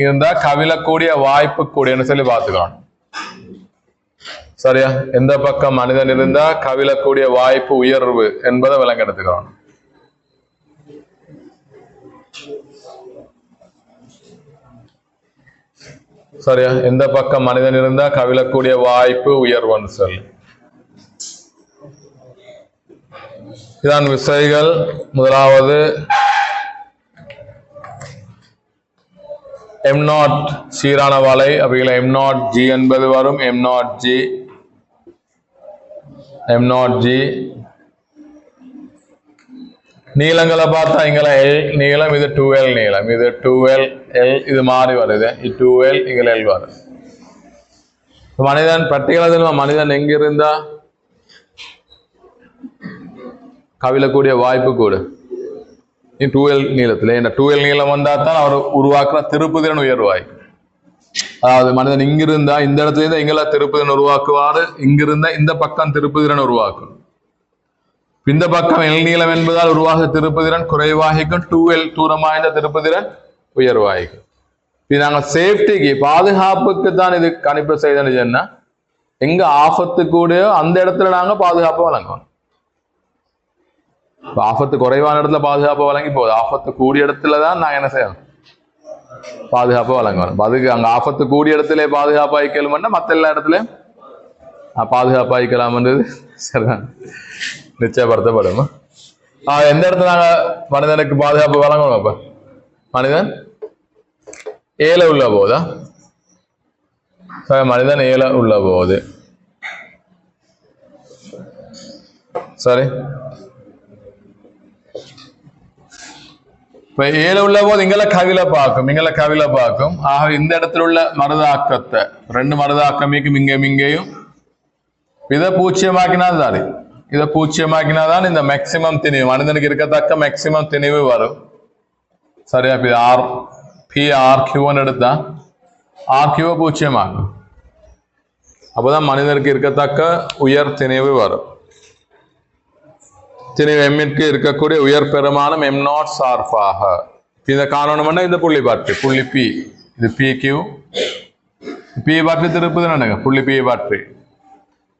இருந்தா கவிழக்கூடிய வாய்ப்பு கூடியன்னு சொல்லி பார்த்துக்கிறோம். சரியா? எந்த பக்கம் மனிதன் இருந்தா கவிழக்கூடிய வாய்ப்பு உயர்வு என்பதை விளங்கெடுத்துக்கிறோம். சரியா? எந்த பக்கம் மனிதன் இருந்தா கவிழக்கூடிய வாய்ப்பு உயர்வுன்னு சொல்லி இதான் விசைகள். முதலாவது M0 சீரான வலை, அவைகளை M0G என்பது வரும். M0G நீளங்களை பார்த்தா இங்கே L நீளம், இது 2L நீளம், இது 2L L, இது மாறி வருது, இது 2L இங்கே L வருது. மனிதன் பட்டியல மனிதன் எங்கிருந்தா கவிழக்கூடிய வாய்ப்பு கூட 2L நீளத்தில். இந்த 2L நீளம் வந்தா தான் அவர் உருவாக்குற திருப்புதிறன் உயர்வாய். அதாவது மனிதன் இங்கிருந்தா இந்த இடத்துல இருந்து எங்கெல்லாம் திருப்புதிறன் உருவாக்குவாரு, இங்கிருந்தா இந்த பக்கம் திருப்புதிறன் உருவாக்கும். இந்த பக்கம் L நீளம் என்பதால் உருவாக திருப்புதிறன் குறைவாகிக்கும், 2L தூரமா இந்த திருப்புதிறன் உயர்வாகிக்கும். இது நாங்கள் சேஃப்டிக்கு பாதுகாப்புக்கு தான் இது கணிப்பு செய்தது. என்ன எங்க ஆபத்து கூடயோ அந்த இடத்துல நாங்க பாதுகாப்பை வழங்குவோம். ஆபத்து குறைவான இடத்துல பாதுகாப்பு வழங்கி போகுது, ஆபத்து கூடிய இடத்துலதான் நான் என்ன செய்யணும், பாதுகாப்பு வழங்கணும். அதுக்கு அங்க ஆபத்து கூடிய இடத்துல பாதுகாப்பு ஆயிக்கலும்னா மற்ற எல்லா இடத்துலயும் பாதுகாப்பு ஆயிக்கலாம்ன்றது சரிதான், நிச்சயப்படுத்தப்படும். எந்த இடத்துல நாங்க மனிதனுக்கு பாதுகாப்பு வழங்கணும்? அப்ப மனிதன் ஏல உள்ள போதா, மனிதன் ஏல உள்ள போது சரி. இப்ப ஏல உள்ள போது இங்கெல்லாம் கவில பார்க்கும். ஆக இந்த இடத்துல உள்ள மருதாக்கத்தை ரெண்டு மருதாக்கமிக்கும் இங்கேயும் இதை பூச்சியமாக்கினாதான் இந்த மேக்சிமம் திணிவு மனிதனுக்கு இருக்கத்தக்க மேக்சிமம் திணிவு வரும். சரியா? RQ எடுத்தா RQ பூச்சியமாகும். அப்பதான் மனிதனுக்கு இருக்கத்தக்க உயர் திணிவு வரும். திணிவு எம்மிற்கு இருக்கக்கூடிய உயர் பெருமானம் M0 சார்பாக இதை காணணும்னா இந்த புள்ளி பாட்டு, புள்ளி P, இது PQ, P பாட்டு திருப்புது புள்ளி P பாட்டு.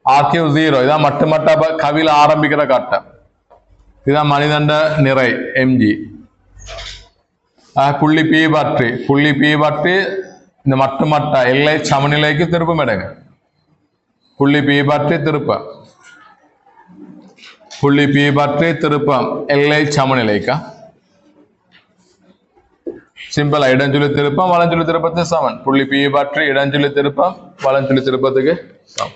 RQ 0, இதான் மட்டா கவில ஆரம்பிக்கிற கட்டம். இதுதான் மனிதண்ட நிறை mg. புள்ளி P பாட்டு இந்த மட்டா எல்லை சமநிலைக்கு திருப்பம் எடுங்க. புள்ளி P பாட்டு திருப்ப, புள்ளி P பற்றி திருப்பம் எல்லை சமநிலைக்கா சிம்பிளா இடஞ்சுழி திருப்பம் வலஞ்சுழி திருப்பத்துக்கு சமன். புள்ளி P பற்றி இடஞ்சுழி திருப்பம் வலஞ்சுழி திருப்பத்துக்கு சமன்.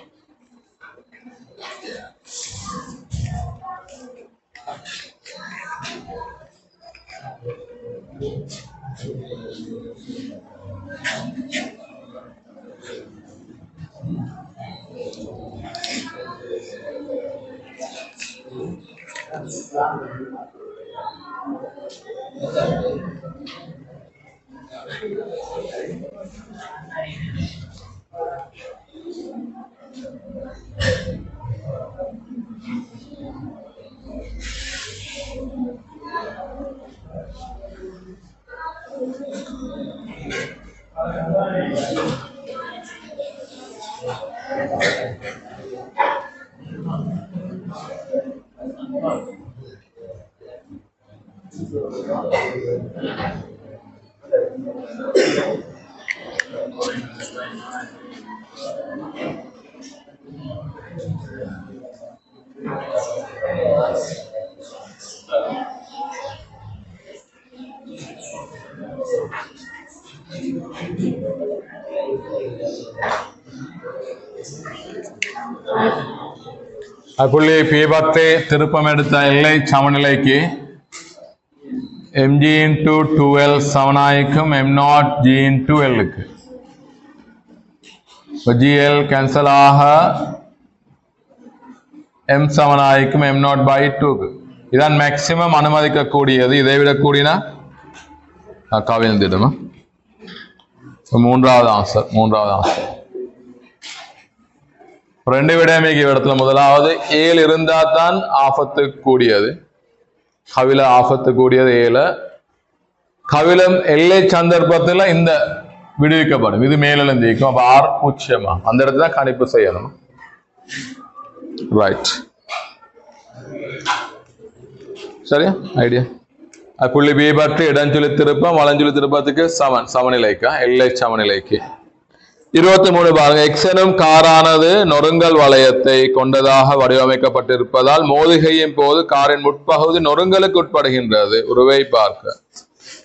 புள்ளி P பற்றி திருப்பம் எடுத்த எல்லை சமநிலைக்கு mg into 2l சமனாய்க்கும் m0 g into l க்கு. gl கேன்சல் ஆக m சமனாய்க்கும் m0 by 2 க்கு. இதான் மேக்சிமம் அனுமதிக்கக்கூடியது. இதை விட கூடினா கவிழ்ந்திடுமா? மூன்றாவது ஆன்சர். ரெண்டு விடமைக்கு இடத்துல முதலாவது ஏழு இருந்தா தான் ஆபத்து கூடியது, கவில ஆபத்து கூடியது ஏல. கவிலம் எல்லை சந்தர்ப்பத்துல இந்த விடுவிக்கப்படும், இது மேலெழுந்திக்கும். அப்ப ஆர் பூச்சியமா அந்த இடத்துல கணிப்பு செய்யணும். ரைட். சரியா ஐடியா? புள்ளி பி பற்றி இடஞ்சொலி திருப்பம் வலஞ்சொலி திருப்பத்துக்கு சமநிலைக்கா எல்லை சமநிலைக்கு. 23 பாருங்க. எக்ஸ் எனும் காரானது நொறுங்கல் வளையத்தை கொண்டதாக வடிவமைக்கப்பட்டிருப்பதால் மோதுகையின் போது காரின் முற்பகுதி நொறுங்கலுக்கு உட்படுகின்றது. உருவை பார்க்க.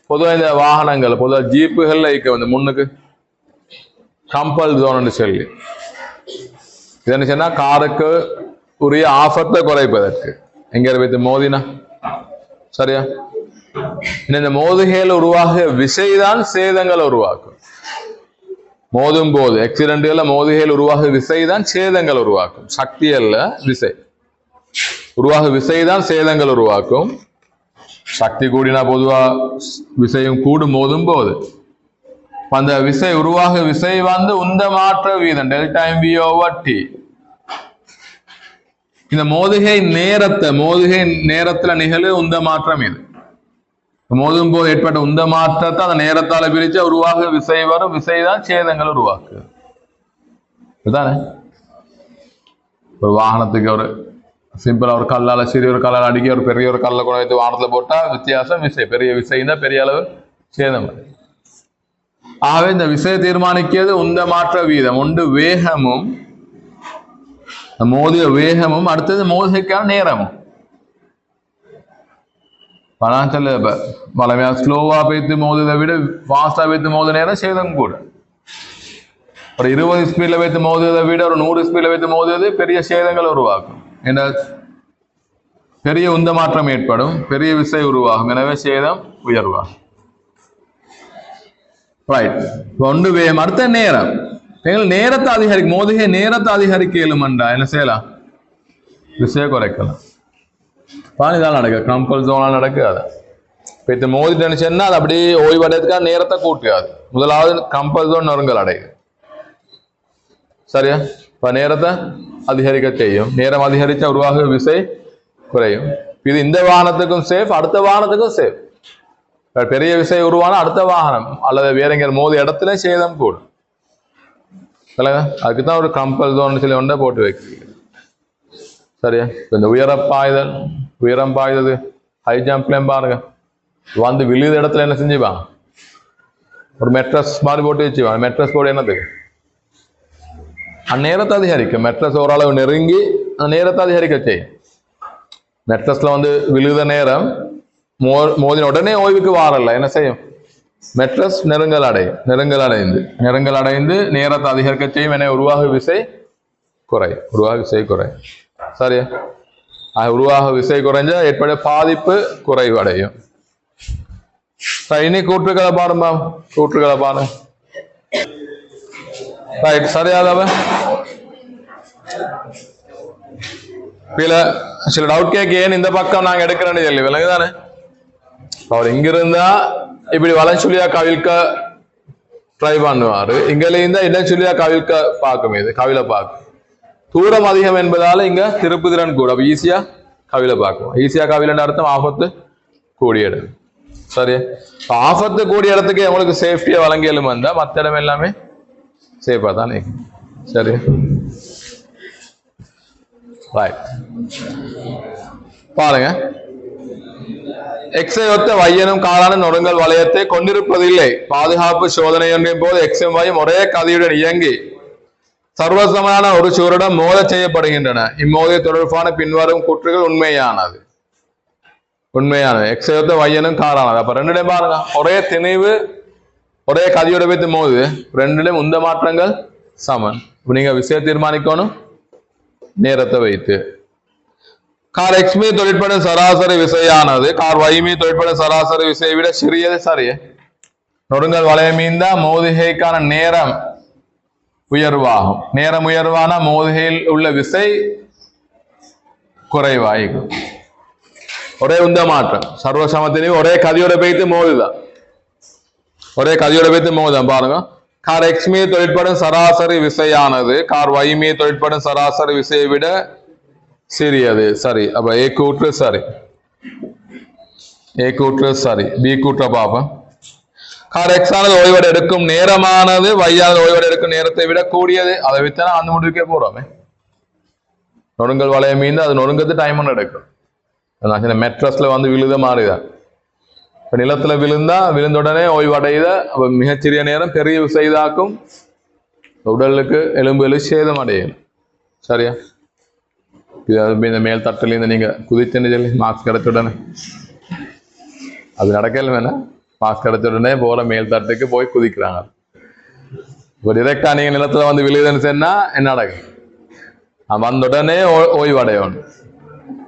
பொதுவாக இந்த வாகனங்கள் பொதுவாக ஜீப்புகள்ல வந்து முன்னுக்கு கம்பல் ஜோன் சொல்லி இது என்ன சொன்னா காருக்கு உரிய ஆபத்தை குறைப்பதற்கு எங்க வைத்து மோதினா சரியா. இந்த மோதுகையில் உருவாகிய விசைதான் சேதங்களை உருவாக்கும். மோதும் போது ஆக்சிடென்ட்ல மோதுகையில் உருவாக விசைதான் சேதங்கள் உருவாக்கும். சக்தி அல்ல விசை. உருவாக விசைதான் சேதங்கள் உருவாக்கும். சக்தி கூடினா பொதுவா விசையும் கூடும் மோதும் போது. அந்த விசை உருவாக விசை வந்து உந்த மாற்ற வீதம் டெல்டா எம்பி ஓவர் டி. இந்த மோதுகை நேரத்துல நிகழு உந்த மாற்றம் இது. மோதும் போது ஏற்பட்ட உந்த மாற்றத்தை அந்த நேரத்தால பிரிச்சு உருவாக விசை வரும். விசைதான் சேதங்கள் உருவாக்கு. இதுதானே ஒரு வாகனத்துக்கு ஒரு சிம்பிளா ஒரு கல்லால சிறிய ஒரு கல்லால் அடிக்க ஒரு பெரிய ஒரு கல்லை கொண்டு வைத்து வாகனத்துல போட்டா வித்தியாசம் விசை. பெரிய விசைன்னா பெரிய அளவு சேதம். ஆகவே இந்த விசையை தீர்மானிக்கிறது உந்த மாற்ற வீதம். ஒன்று வேகமும் மோதிய வேகமும் அடுத்தது மோதிக்கான நேரமும். பணாச்சல் வளமையா ஸ்லோவா பேத்து மோதுதை விட ஃபாஸ்டா பேத்து மோத நேரம் சேதம் கூட. ஒரு 20 ஸ்பீட்ல வைத்து மோதுவதை விட ஒரு 100 ஸ்பீட்ல வைத்து மோதுவது பெரிய சேதங்களை உருவாக்கும். என்ற பெரிய உந்த மாற்றம் ஏற்படும். பெரிய விசை உருவாகும். எனவே சேதம் உயர்வாகும். ரைட். ஒன்று வேகம். அடுத்த நேரம். நேரத்தை அதிகரிக்கும். மோதுகை நேரத்தை அதிகரிக்க இயலுமென்றா என்ன செய்யலாம்? விசையை குறைக்கலாம். பானிதான் நடக்க கம்பல் ஜோனா நடக்காது. இப்போ இது மோதிட்டு சொன்னா அது அப்படியே ஓய்வடைறதுக்காக நேரத்தை கூட்டாது. முதலாவது கம்பல் ஜோன் நொறுங்கல் அடையுது. சரியா? இப்போ நேரத்தை அதிகரிக்க செய்யும். நேரம் அதிகரிச்சா உருவாக விசை குறையும். இது இந்த வாகனத்துக்கும் சேஃப், அடுத்த வாகனத்துக்கும் சேஃப். பெரிய விசை உருவான அடுத்த வாகனம் அல்லது வேற எங்க மோதி இடத்துல சேதம் கூடும். அதுக்குதான் ஒரு கம்பல் ஜோன் சொல்லி ஒன்றை போட்டு வைக்க. சரியா? இந்த உயரம் பாய்தது ஹை ஜம்ப்லையும் பாருங்க வந்து விழுத இடத்துல என்ன செஞ்சுப்பாங்க? ஒரு மெட்ரஸ் மாதிரி போட்டு வச்சுப்பாங்க. மெட்ரஸ் போட்டு என்னதுக்கு? அந்நேரத்தை அதிகரிக்கும். மெட்ரஸ் ஓரளவு நெருங்கி அந்த நேரத்தை அதிகரிக்க செய்யும். மெட்ரஸ்ல வந்து விழுத நேரம் மோதின உடனே ஓய்வுக்கு வாரல என்ன செய்யும்? மெட்ரஸ் நெருங்கல் அடைந்து நேரத்தை அதிகரிக்க செய்யும். என உருவாக விசை குறை. சரியா? உருவாக விசை குறைஞ்சா ஏற்பட பாதிப்பு குறைவு அடையும். இனி கூற்றுகளை பாருமா. ரைட். சரியாதவ சில டவுட் கேட்க ஏன் இந்த பக்கம் நாங்க எடுக்கிறேன்னு சொல்லி விலங்குதானே. அவர் இங்கிருந்தா இப்படி வலஞ்சுழியா கவிழ்க்க ட்ரை பண்ணுவாரு. இங்கல இருந்தா இடஞ்சுழியா கவிழ்க்க பார்க்கும். இது கவிழ பார்க்கும். தூரம் அதிகம் என்பதால இங்க திருப்பு திறன் கூட. அப்ப ஈஸியா கவிழ பார்க்கும். ஈஸியா கவிழன்ற அர்த்தம் ஆபத்து கூடிய இடம். சரி. ஆபத்து கூடிய இடத்துக்கு உங்களுக்கு சேஃப்டியா வழங்கியலும் வந்தா மற்ற இடம் எல்லாமே சேஃபா தானே. சரி. ரைட். பாருங்க. எக்ஸை ஒத்த வையனும் காலான நொறுங்கல் வளையத்தை கொண்டிருப்பதில்லை. பாதுகாப்பு சோதனை ஒன்றின் போது எக்ஸும் வையும் ஒரே கதியுடன் இயங்கி சர்வசமான ஒரு சுவருடன் மோத செய்யப்படுகின்றன. இம்மோதிய தொடர்பான பின்வரும் கூற்றுகள் உண்மையானது. எக்ஸை ஒத்த வையனும் காலானது. அப்ப ரெண்டுடையும் பாருங்க. ஒரே திணிவு ஒரே கதியோட வைத்து மோது ரெண்டுலையும் உந்த மாற்றங்கள் சமன். நீங்க விஷயம் தீர்மானிக்கணும் நேரத்தை வைத்து. கார் எக்ஸ் மீது தொழிற்படும் சராசரி விசையானது கார் Y மீது தொழிற்படும் சராசரி விசையை விட சிறியது. சரியே. நொறுங்கல் வளையம் மீந்தா மோதுகைக்கான நேரம் உயர்வாகும். நேரம் உயர்வான மோதுகையில் உள்ள விசை குறைவாகும். ஒரே உந்த மாற்றம் சர்வசமத்தினி ஒரே கதியோட வைத்து மோதுதான். பாருங்க. கார் எக்ஸ் மீது தொழிற்படும் சராசரி விசையானது கார் Y மீது தொழிற்படும் சராசரி விசையை விட சிறியது. சரி. அப்ப ஏ கூற்று சரி. பி கூற்ற பாப்போம். கார் எக்ஸ் ஆனது ஓய்வடை எடுக்கும் நேரமானது Y ஆனது ஓய்வடை எடுக்கும் நேரத்தை விட கூடியது. அதை வித்தா அந்த முடிவுக்கே போறோமே. நொறுங்கல் வளையம் மீந்து அது நொறுங்கிறது டைம் ஒன்று எடுக்கும். மெட்ரஸ்ல வந்து விழுத மாறிதான். இப்போ நிலத்துல விழுந்தா விழுந்த உடனே ஓய்வடையுத. அப்போ மிகச்சிறிய நேரம் பெரிய விசைதாக்கும் உடலுக்கு எலும்புகளுக்கு சேதம் அடையும். சரியா? இது இந்த மேல் தட்டிலேருந்து நீங்க குதிச்சுன்னு சொல்லி மார்க்ஸ் கிடைச்ச உடனே அது நடக்கல வேணா. மார்க்ஸ் கிடைச்ச உடனே போற மேல் தட்டுக்கு போய் குதிக்கிறாங்க. இப்போ டிரெக்டா நீங்க நிலத்துல வந்து விழுதுன்னு சொன்னா என்ன நடக்கும்? வந்த உடனே ஓய்வடையணும்.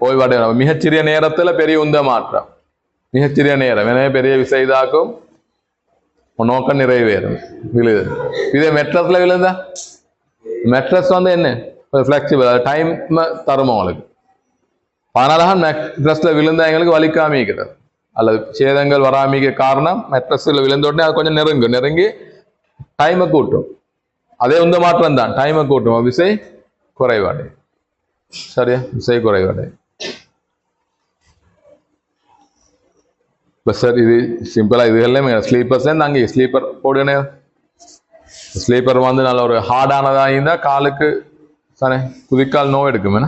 ஓய்வடையணும். மிகச்சிறிய நேரத்துல பெரிய உந்த மாற்றம். மிகச்சிறிய நேரம் எனவே பெரிய விசைதாக்கும் நோக்கம் நிறைவேறும். விழுது இதே மெட்ரஸ்ல விழுந்தா மெட்ரஸ் வந்து என்ன ஃபிளெக்சிபிள் டைம் தரும் உங்களுக்கு. அதனால மெட்ரஸ்ல விழுந்தா எங்களுக்கு வலிக்காமிக்கிறது அல்லது சேதங்கள் வராமிக்க காரணம் மெட்ரஸ்ல விழுந்த உடனே அது கொஞ்சம் நெருங்கி டைமை கூட்டும். அதே உந்த மாற்றம் தான் டைமை கூட்டும். விசை குறைபாடு. சரியா? விசை குறைபாடு. சார் இது சிம்பிளா இது எல்லாமே ஸ்லீப்பர்ஸ் அங்கே ஸ்லீப்பர் போடுனே. ஸ்லீப்பர் வந்து நல்ல ஒரு ஹார்டானதா இருந்தா காலுக்கு தானே குதிக்கால் நோய் எடுக்கும்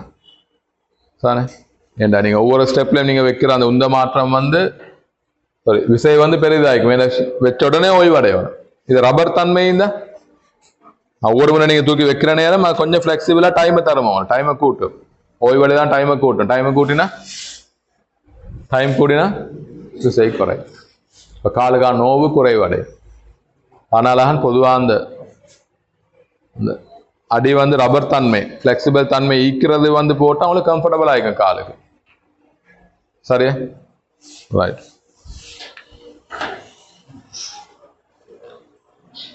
தானே. ஏண்டா நீங்க ஒவ்வொரு ஸ்டெப்லயும் நீங்க வைக்கிற அந்த உந்த மாற்றம் வந்து விசை வந்து பெரிதாய்க்கும். வச்ச உடனே ஓய்வடையும். இது ரப்பர் தன்மை தான். ஒவ்வொரு முறை நீங்க தூக்கி வைக்கிற நேரம் அது கொஞ்சம் பிளெக்சிபிளா டைமை தருமோ டைமை கூட்டும். ஓய்வடை தான் டைமை கூட்டும். டைமை கூட்டினா விசை குறை. இப்போ காலுக்கான நோவு குறைவடை. அதனால பொதுவாக அந்த அடி வந்து ரப்பர் தன்மை பிளெக்சிபிள் தன்மை ஈக்கிறது வந்து போட்டால் அவங்களுக்கு கம்ஃபர்டபுள் ஆகிக்கும் காலுக்கு. சரியா? ரைட்.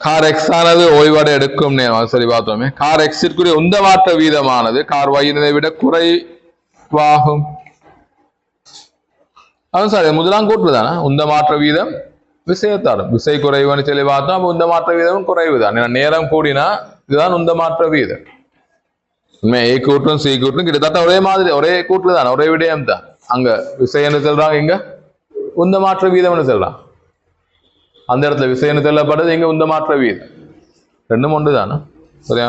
கார் எக்ஸ் ஆனது ஓய்வடை எடுக்கும் நேரம். சரி பார்த்தோமே. கார் எக்ஸிற்குரிய உந்த மாற்ற வீதமானது கார் ஒயினை விட குறைவாகும். அதுவும் சார் முதலாம் கூட்டுதானே உந்த மாற்ற வீதம் விசையத்தாரும். விசை குறைவுன்னு சொல்லி பார்த்தோம். அப்போ உந்த மாற்ற வீதமும் குறைவு தான். நேரம் கூடினா இதுதான் உந்த மாற்ற வீதம். ஏ கூட்டும் சி கூட்டும் கிட்டத்தட்ட ஒரே மாதிரி ஒரே கூட்டு தான் ஒரே விடயம் தான். அங்க விசைன்னு சொல்றாங்க, இங்க உந்த மாற்ற வீதம்னு சொல்றான். அந்த இடத்துல விசைன்னு சொல்லப்படுது, இங்க உந்த மாற்ற வீதம். ரெண்டும் ஒன்று தானே. சரியா?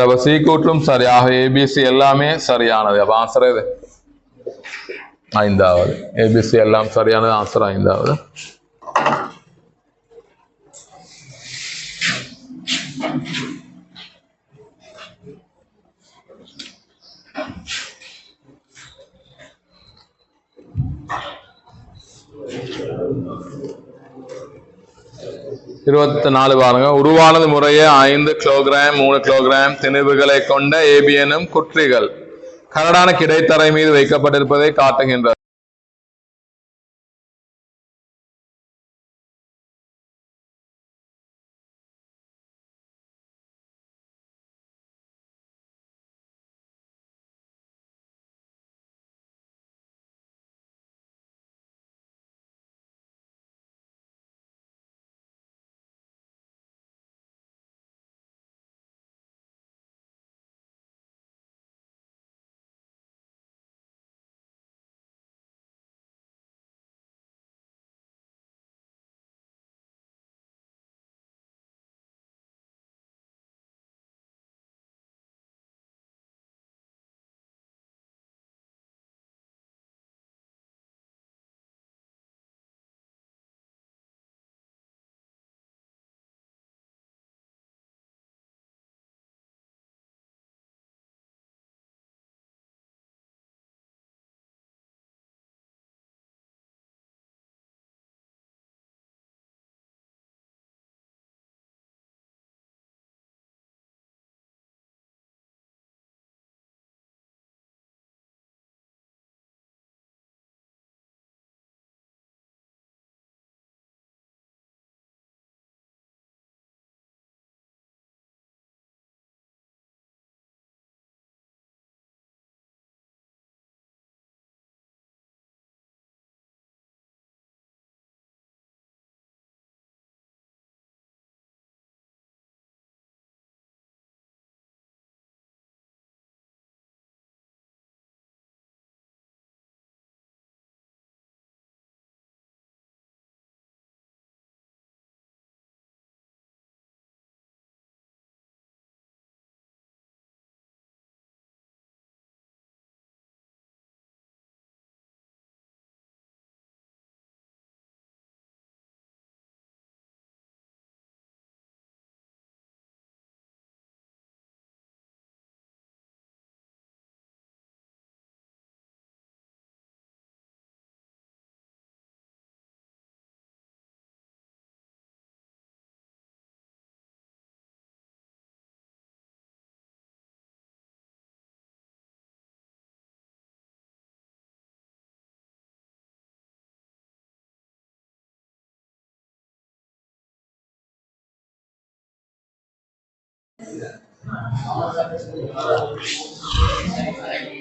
அப்ப சி கூட்டும் சரியாக ஏபிசி எல்லாமே சரியானது. அப்ப ஆன்சர் இது 5வது. ஏபிசி எல்லாம் சரியானது. ஆன்சர் 5வது. பாருங்க. உருவானது முறையே 5 கிலோகிராம் 3 கிலோகிராம் திணிவுகளை கொண்ட ஏபிஎனும் குற்றிகள் கரடான கிடைத்தரை மீது வைக்கப்பட்டிருப்பதை காட்டுகின்றது.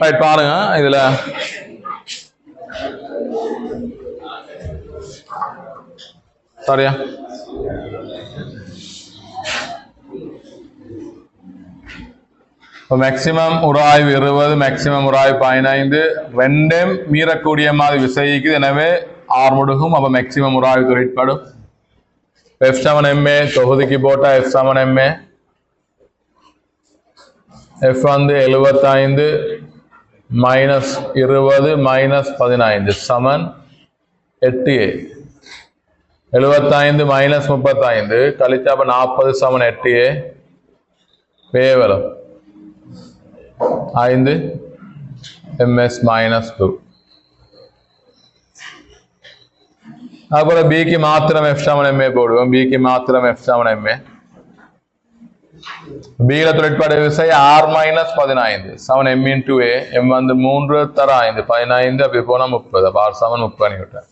ரைட், பாருங்க இதுல சரியா மேக்சிமம் உராய்வு 20, மேக்சிமம் உராய்வு 15, ரெண்டும் மீறக்கூடிய மாதிரி விசைக்குது. எனவே ஆர் முடுகும். அப்ப மேக்சிமம் உராய்வு தொழிற்படும். F7MA தொகுதிக்கு போட்டா F7MA F வந்து 75 மைனஸ் 20 மைனஸ் 15 சமன் 8A. 75 மைனஸ் 35 கழிச்சா 40 சமன் 8A. பேவலம் 5 ms minus 2. அப்புறம் பிக்கு மாத்திரம் F7MA போடுவோம். பிக்கு மாத்திரம் F7MA. பியில தொழிற்பாடு விசை R minus 15 7 m into A. M வந்து 3 தர 5 15 அப்படி போனா 30. R 7 30 Newton.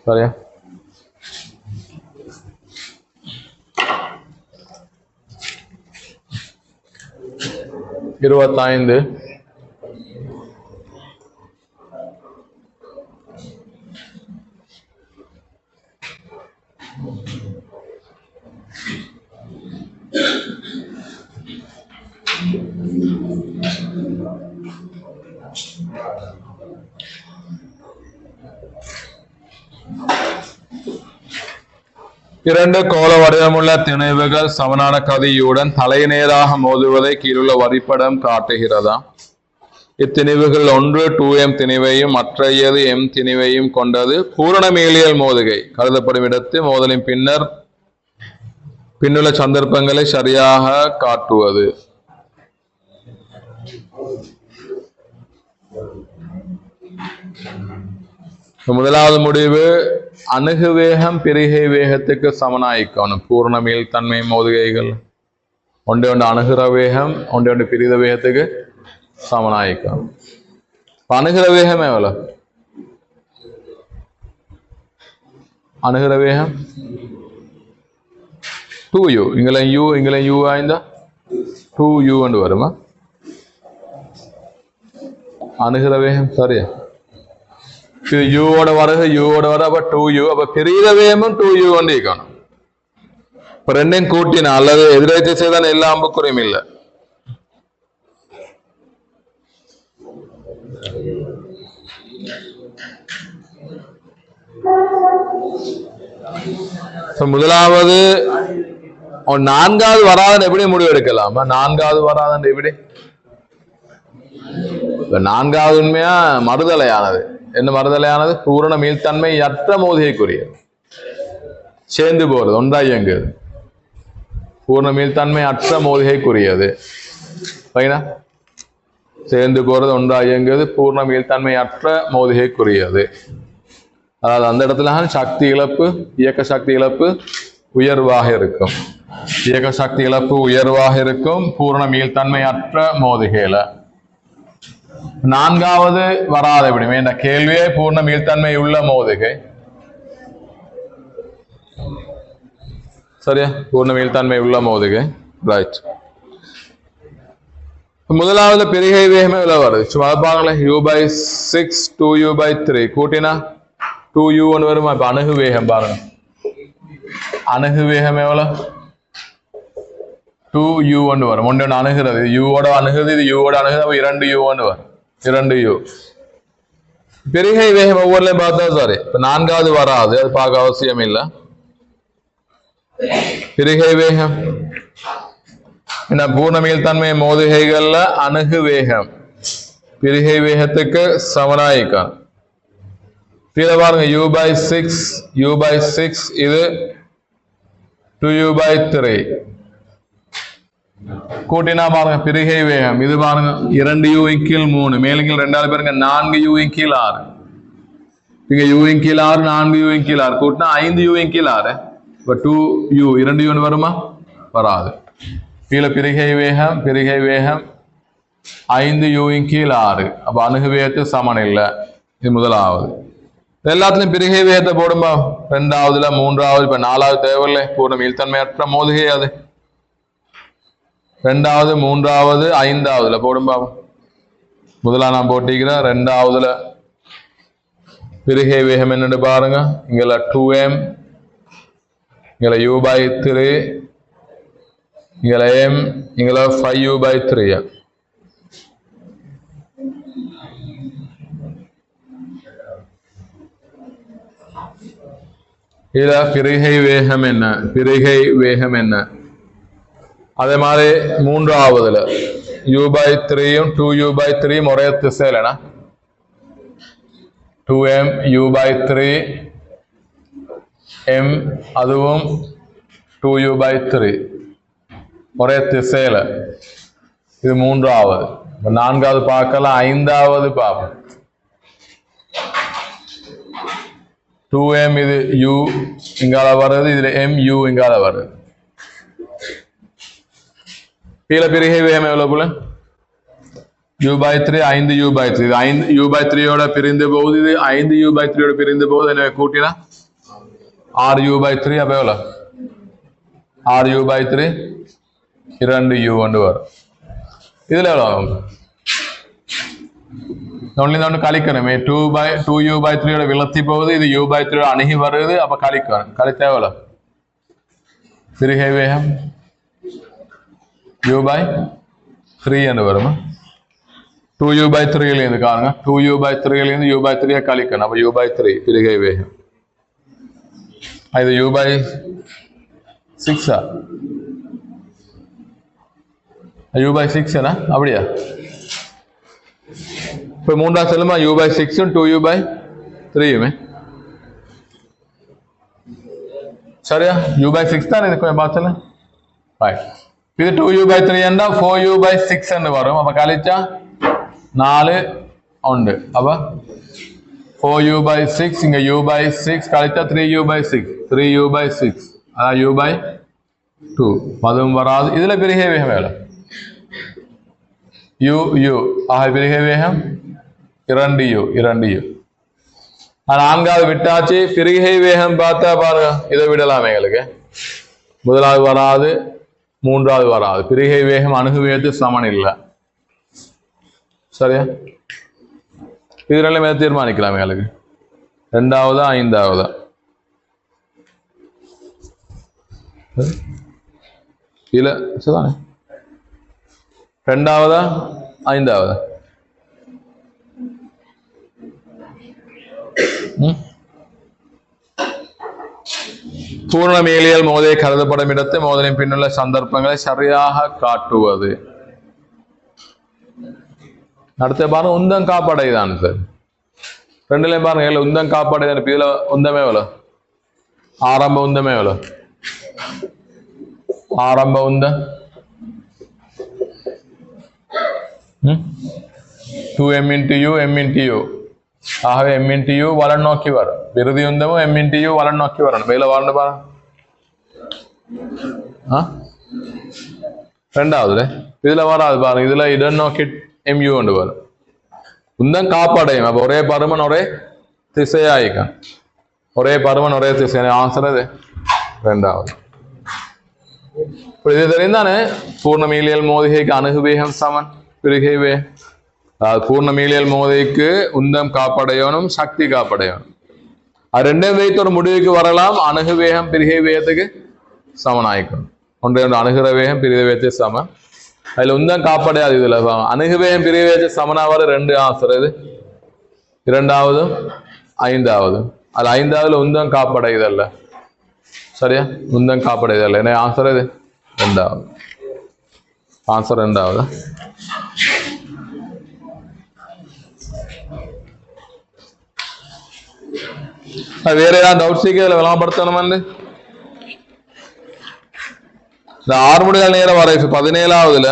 சரியா? இருபத்தைந்து இரண்டு கோள வடிவமுள்ள திணைவுகள் சமனான கதியுடன் தலைநேராக மோதுவதை கீழுள்ள வரிப்படம் காட்டுகிறதா? இத்திணிவுகள் ஒன்று 2m திணிவையும் மற்றையது m திணிவையும் கொண்டது. பூரண மீளியல் மோதுகை கருதப்படும் இடத்து மோதலின் பின்னுள்ள சந்தர்ப்பங்களை சரியாக காட்டுவது. முதலாவது முடிவு அணுகு வேகம் பிரிகை வேகத்துக்கு சமனாயிக்கணும். பூர்ண மீள்தன்மை மோதுகைகள் ஒன்று ஒன்று அணுகிற வேகம் ஒன்று ஒன்று பிரித வேகத்துக்கு சமனாயிக்கணும். அணுகிற வேகம் எவ்வளவு? அணுகிற வேகம் 2u. இங்கெல்லாம் u ஆயிருந்தா 2u வருமா? அணுகிற வேகம் சரியா? யூவோட வருக யூவோட வர அப்ப 2u. அப்ப பிரித வேகமும் 2u வந்து இருக்கணும். இப்ப ரெண்டையும் கூட்டினா அல்லது எதிர்த்து செய்தான எல்லா அம்புக்குறையும் இல்லை. முதலாவது நான்காவது வராதன் எப்படி முடிவு எடுக்கலாமா? நான்காவது வராதன் எப்படி? நான்காவது உண்மையா மறுதலையானது. என்ன மறுதலையானது? பூரண மீள்தன்மை அற்ற மோதிகைக்குரிய சேர்ந்து போறது ஒன்றா இயங்குது. பூர்ண மீள்தன்மை அற்ற மோதிகைக்குரியது. சேர்ந்து போறது ஒன்றா இயங்குது. பூர்ண மீள்தன்மை அற்ற மோதிகைக்குரியது. அதாவது அந்த இடத்துல சக்தி இழப்பு இயக்க சக்தி இழப்பு உயர்வாக இருக்கும். இயக்க சக்தி இழப்பு உயர்வாக இருக்கும் பூரண மீள்தன்மை அற்ற மோதிகையில. நான்காவது வராத எப்படி? இந்த கேள்வியே பூர்ண மீள்தன்மை உள்ள மோதுகை சரியா? பூர்ண மீள்தன்மை உள்ள மோதுகை. ரைட். முதலாவது பிரிகை வேகமே எவ்வளவு வருது? சும்மா பாருங்களேன். u/6 2u/3 கூட்டினா 2u வருமா? இப்ப அணுகு வேகம் பாருங்க. அணுகு வேகம் எவ்வளவு? 2u வரும். ஒன்று அணுகிறது. யூவோட அணுகுது, இது யூவோட அணுகுது. அப்ப 2u வரும். 2u. பிரிகை வேகம் ஒவ்வொருலையும் பார்த்தா சாரி. இப்ப நான்காவது வராது, அது பார்க்க அவசியம் இல்லை. பிரிகை வேகம் என்ன? பூர்ண மீள்தன்மை மோதுகைகள்ல அணுகு வேகம் பிரிகை வேகத்துக்கு சமனாயிக்கும். கீழே பாருங்க u/6 இது 2u/3 கூட்டினா பாருங்க பிரிகை வேகம் இது பாருங்க 2u ன் கீழ் 3 மேலும் கீழ் 2 பேருங்க 4u ன் கீழ் 6 இங்க u ன் கீழ் 6 4u ன் கீழ் 6 கூட்டினா 5u ன் கீழ் 6. இப்ப 2u 2u வருமா? வராது. கீழே பிரிகை வேகம் 5u ன் கீழ் 6. அப்ப அணுகு வேகத்துக்கு சமன் இல்லை. இது முதலாவது. எல்லாத்துலயும் பிரிகை வேகத்தை போடும்பா. ரெண்டாவதுல, மூன்றாவது, இப்ப நாலாவது தேவையில்லை, பூர்ண மீள்தன்மையற்ற மோதுகை அது. ரெண்டாவது, மூன்றாவது, ஐந்தாவதுல போடும்பா. முதலாம் நான் போட்டிக்கிறேன். ரெண்டாவதுல பிரிகை வேகம் என்னன்னு பாருங்க. இங்கல 2m, இங்கல u/3, இங்கல m, இங்கல 5u/3. இதுல பிரிகை வேகம் என்ன, பிரிகை வேகம் என்ன. அதே மாதிரி மூன்றாவதுல u/3யும் 2u/3 ஒரே திசையிலனா 2m u/3 m அதுவும் 2u/3 ஒரே திசையில. இது மூன்றாவது. நான்காவது பார்க்கலாம். ஐந்தாவது பார்ப்போம். 2m இது u இங்கால வருது, இதுல m u இங்கால வருது. கீழே பிரிகை வேகம் எவ்வளவு போல? u/3 5u/3. இது 5u/3யோட பிரிந்து போகுது, இது 5u/3யோட பிரிந்து போகுது. எனவே கூட்டினா 6u/3. அப்ப எவ்வளவு? 6u/3 2u கொண்டு வரும். இதுல எவ்வளவு? ஒன்று கழிக்கணுமே. 2u/3யோட விலத்தி போகுது, இது u/3யோட அணுகி வருது. அப்ப கழிக்கணும். கழித்தா எவ்வளவு? பிரிகை வேகம் u/3 என்று வருமா? 2u/3 காணுங்க. 2u/3 u/3 கழிக்கணும். அப்ப u/3 பிரிகை வேகம். இது u/6 u/6 அப்படியா? இப்ப மூன்றாவது சொல்லுமா u/6ம் 2u/3மே சரியா? u/6 தான் இது. கொஞ்சம் பார்த்தல. ரைட். இது 2u/3 என்றா 4u/6 என்று வரும். அப்ப கழிச்சா 4 உண்டு. அப்ப 4u/6 இங்க u/6 கழிச்சா 3u/6 3u/6 அதான் u/2 அதுவும் வராது. இதுல பிரிகை வேகம் எவ்வளவு? u ஆக பிரிகை வேகம் 2u. நான்காவது விட்டாச்சு. பிரிகை வேகம் பார்த்தா பாருங்க. இதை விடலாம் எங்களுக்கு. முதலாவது வராது, மூன்றாவது வராது. பிரிகை வேகம் அணுகு வேகத்துக்கு சமன் இல்லை. சரியா? இது ரெண்டுமே தீர்மானிக்கலாம் எங்களுக்கு. ரெண்டாவதா ஐந்தாவதா? இல்ல சரிதானே? ரெண்டாவதா ஐந்தாவதா? பூர்ண மீளியல் மோதை கருதப்படும் இடத்தை மோதலின் பின்னுள்ள சந்தர்ப்பங்களை சரியாக காட்டுவது. அடுத்த பாருங்க, உந்தம் காப்படை தான் சார். ரெண்டுலயும் பாருங்க, உந்தம் காப்படை தான். இதுல உந்தமே எவ்வளவு? ஆரம்ப உந்தமே எவ்வளவு? ஆரம்ப உந்தம் 2m into u m into u. ஆகவே m into u வலன் நோக்கி வரும். விருதி உந்தமும் m into u வலன் நோக்கி வரணும். மேல வரணும் பாருங்க. ரெண்டாவது இதுல வராது பாருங்க. இதுல இடம் நோக்கி mu கொண்டு வரும். உந்தம் காப்படையும். அப்ப ஒரே பருமன் ஒரே திசையாயிக்கும். ஒரே பருமன் ஒரே திசை. ஆன்சர் அது ரெண்டாவது. இது தெரிந்தானே பூர்ண மீளியல் மோதிகைக்கு அணுகு வேகம் சமன் பிரிகை வேகம். அதாவது பூர்ண மீளியல் மோதிக்கு உந்தம் காப்படையணும், சக்தி காப்படையணும். அது ரெண்டையும் வைத்து ஒரு முடிவுக்கு வரலாம். அணுகு வேகம் பிரிகை வேகத்துக்கு சமனாயிக்கணும். ஒன்றை ஒன்று அணுகிற வேகம் பிரிகை வேகத்துக்கு சமன். அதுல உந்தம் காப்படையாது. இதுல அணுகு வேகம் பிரிகை வேகத்துக்கு சமனாவது ரெண்டு ஆன்சர். இது இரண்டாவது ஐந்தாவது. அது ஐந்தாவதுல உந்தம் காப்படையுதல்ல. சரியா? உந்தம் காப்படையுதல்ல. என்ன ஆன்சர்? இது ரெண்டாவது. ஆன்சர் ரெண்டாவது. வேற ஏதாவது டவுட்ஸ் இதுல விளம்பரத்தணும். இந்த ஆறுமுடிகள் நேரம் வரை 17ஆவதுல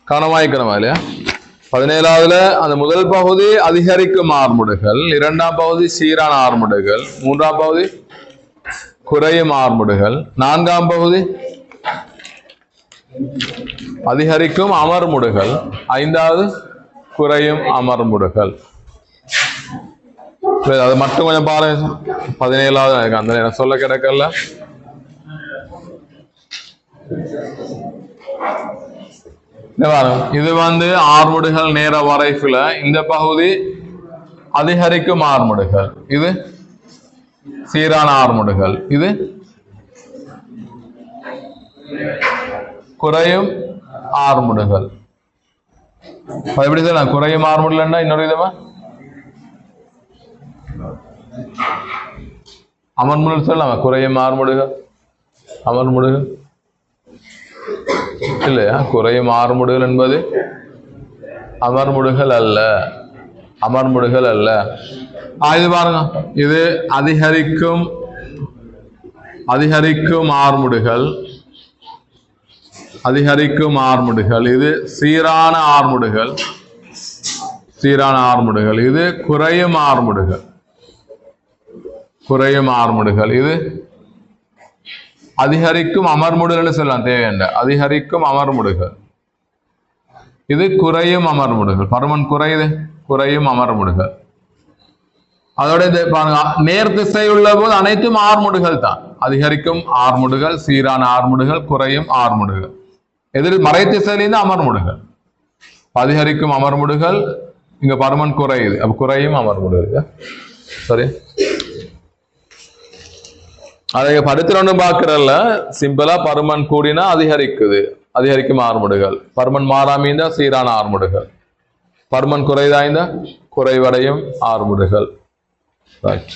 கவனமாய்க்கணுமா இல்லையா? 17ஆவதுல அந்த முதல் பகுதி அதிகரிக்கும் ஆறுமுடுகள், இரண்டாம் பகுதி சீரான ஆறுமுடுகள், மூன்றாம் பகுதி குறையும் ஆறுமுடுகள், நான்காம் பகுதி அதிகரிக்கும் அமர்முடுகள், ஐந்தாவது குறையும் அமர்முடுகள். அது மட்டும் கொஞ்சம் பாருங்க. 17வது அந்த எனக்கு சொல்ல கிடக்கல. இது ஆர்முடுகள் நேர வரைப்புல இந்த பகுதி அதிகரிக்கும் ஆர்முடுகள், இது சீரான ஆர்முடுகள், இது குறையும் ஆர்முடுகள். எப்படி சொல்லலாம்? குறையும் ஆர்முடுகள்னா இன்னொரு விதமா அமர்முடுகள் சொல்லலாம். குறையும் ஆர்முடுகள், அமர்முடுகள் இல்லையா? குறையும் ஆர்முடுகள் என்பது அமர்முடுகள் அல்ல, அமர்முடுகள் அல்ல. இது பாருங்க, இது அதிகரிக்கும் ஆர்முடுகள், அதிகரிக்கும் ஆர்முடுகள். இது சீரான ஆர்முடுகள், சீரான ஆர்முடுகள். இது குறையும் ஆர்முடுகள், குறையும் ஆர்முடுகள். இது அதிகரிக்கும் அமர்முடுகள் சொல்லலாம், தேவையண்ட அதிகரிக்கும் அமர்முடுகள். இது குறையும் அமர்முடுகள், பருமன் குறையுது, குறையும் அமர்முடுகள். அதோட பாருங்க, நேர் திசை உள்ள போது அனைத்தும் ஆர்முடுகள் தான். அதிகரிக்கும் ஆர்முடுகள், சீரான ஆர்முடுகள், குறையும் ஆர்முடுகள். எதிர் மறை திசையிலிருந்து அமர்முடுகள். அதிகரிக்கும் அமர்முடுகள், இங்க பருமன் குறையுது, அப்ப குறையும் அமர்முடுகள். சரி, அதை படுத்துறோன்னு பாக்குறல்ல, சிம்பிளா பருமன் கூடினா அதிகரிக்குது, அதிகரிக்கும் ஆர்முடுகள். பருமன் மாறாமீந்தா சீரான ஆர்முடுகள். பருமன் குறைதாய்ந்தா குறைவடையும் ஆர்முடுகள். ரைட்.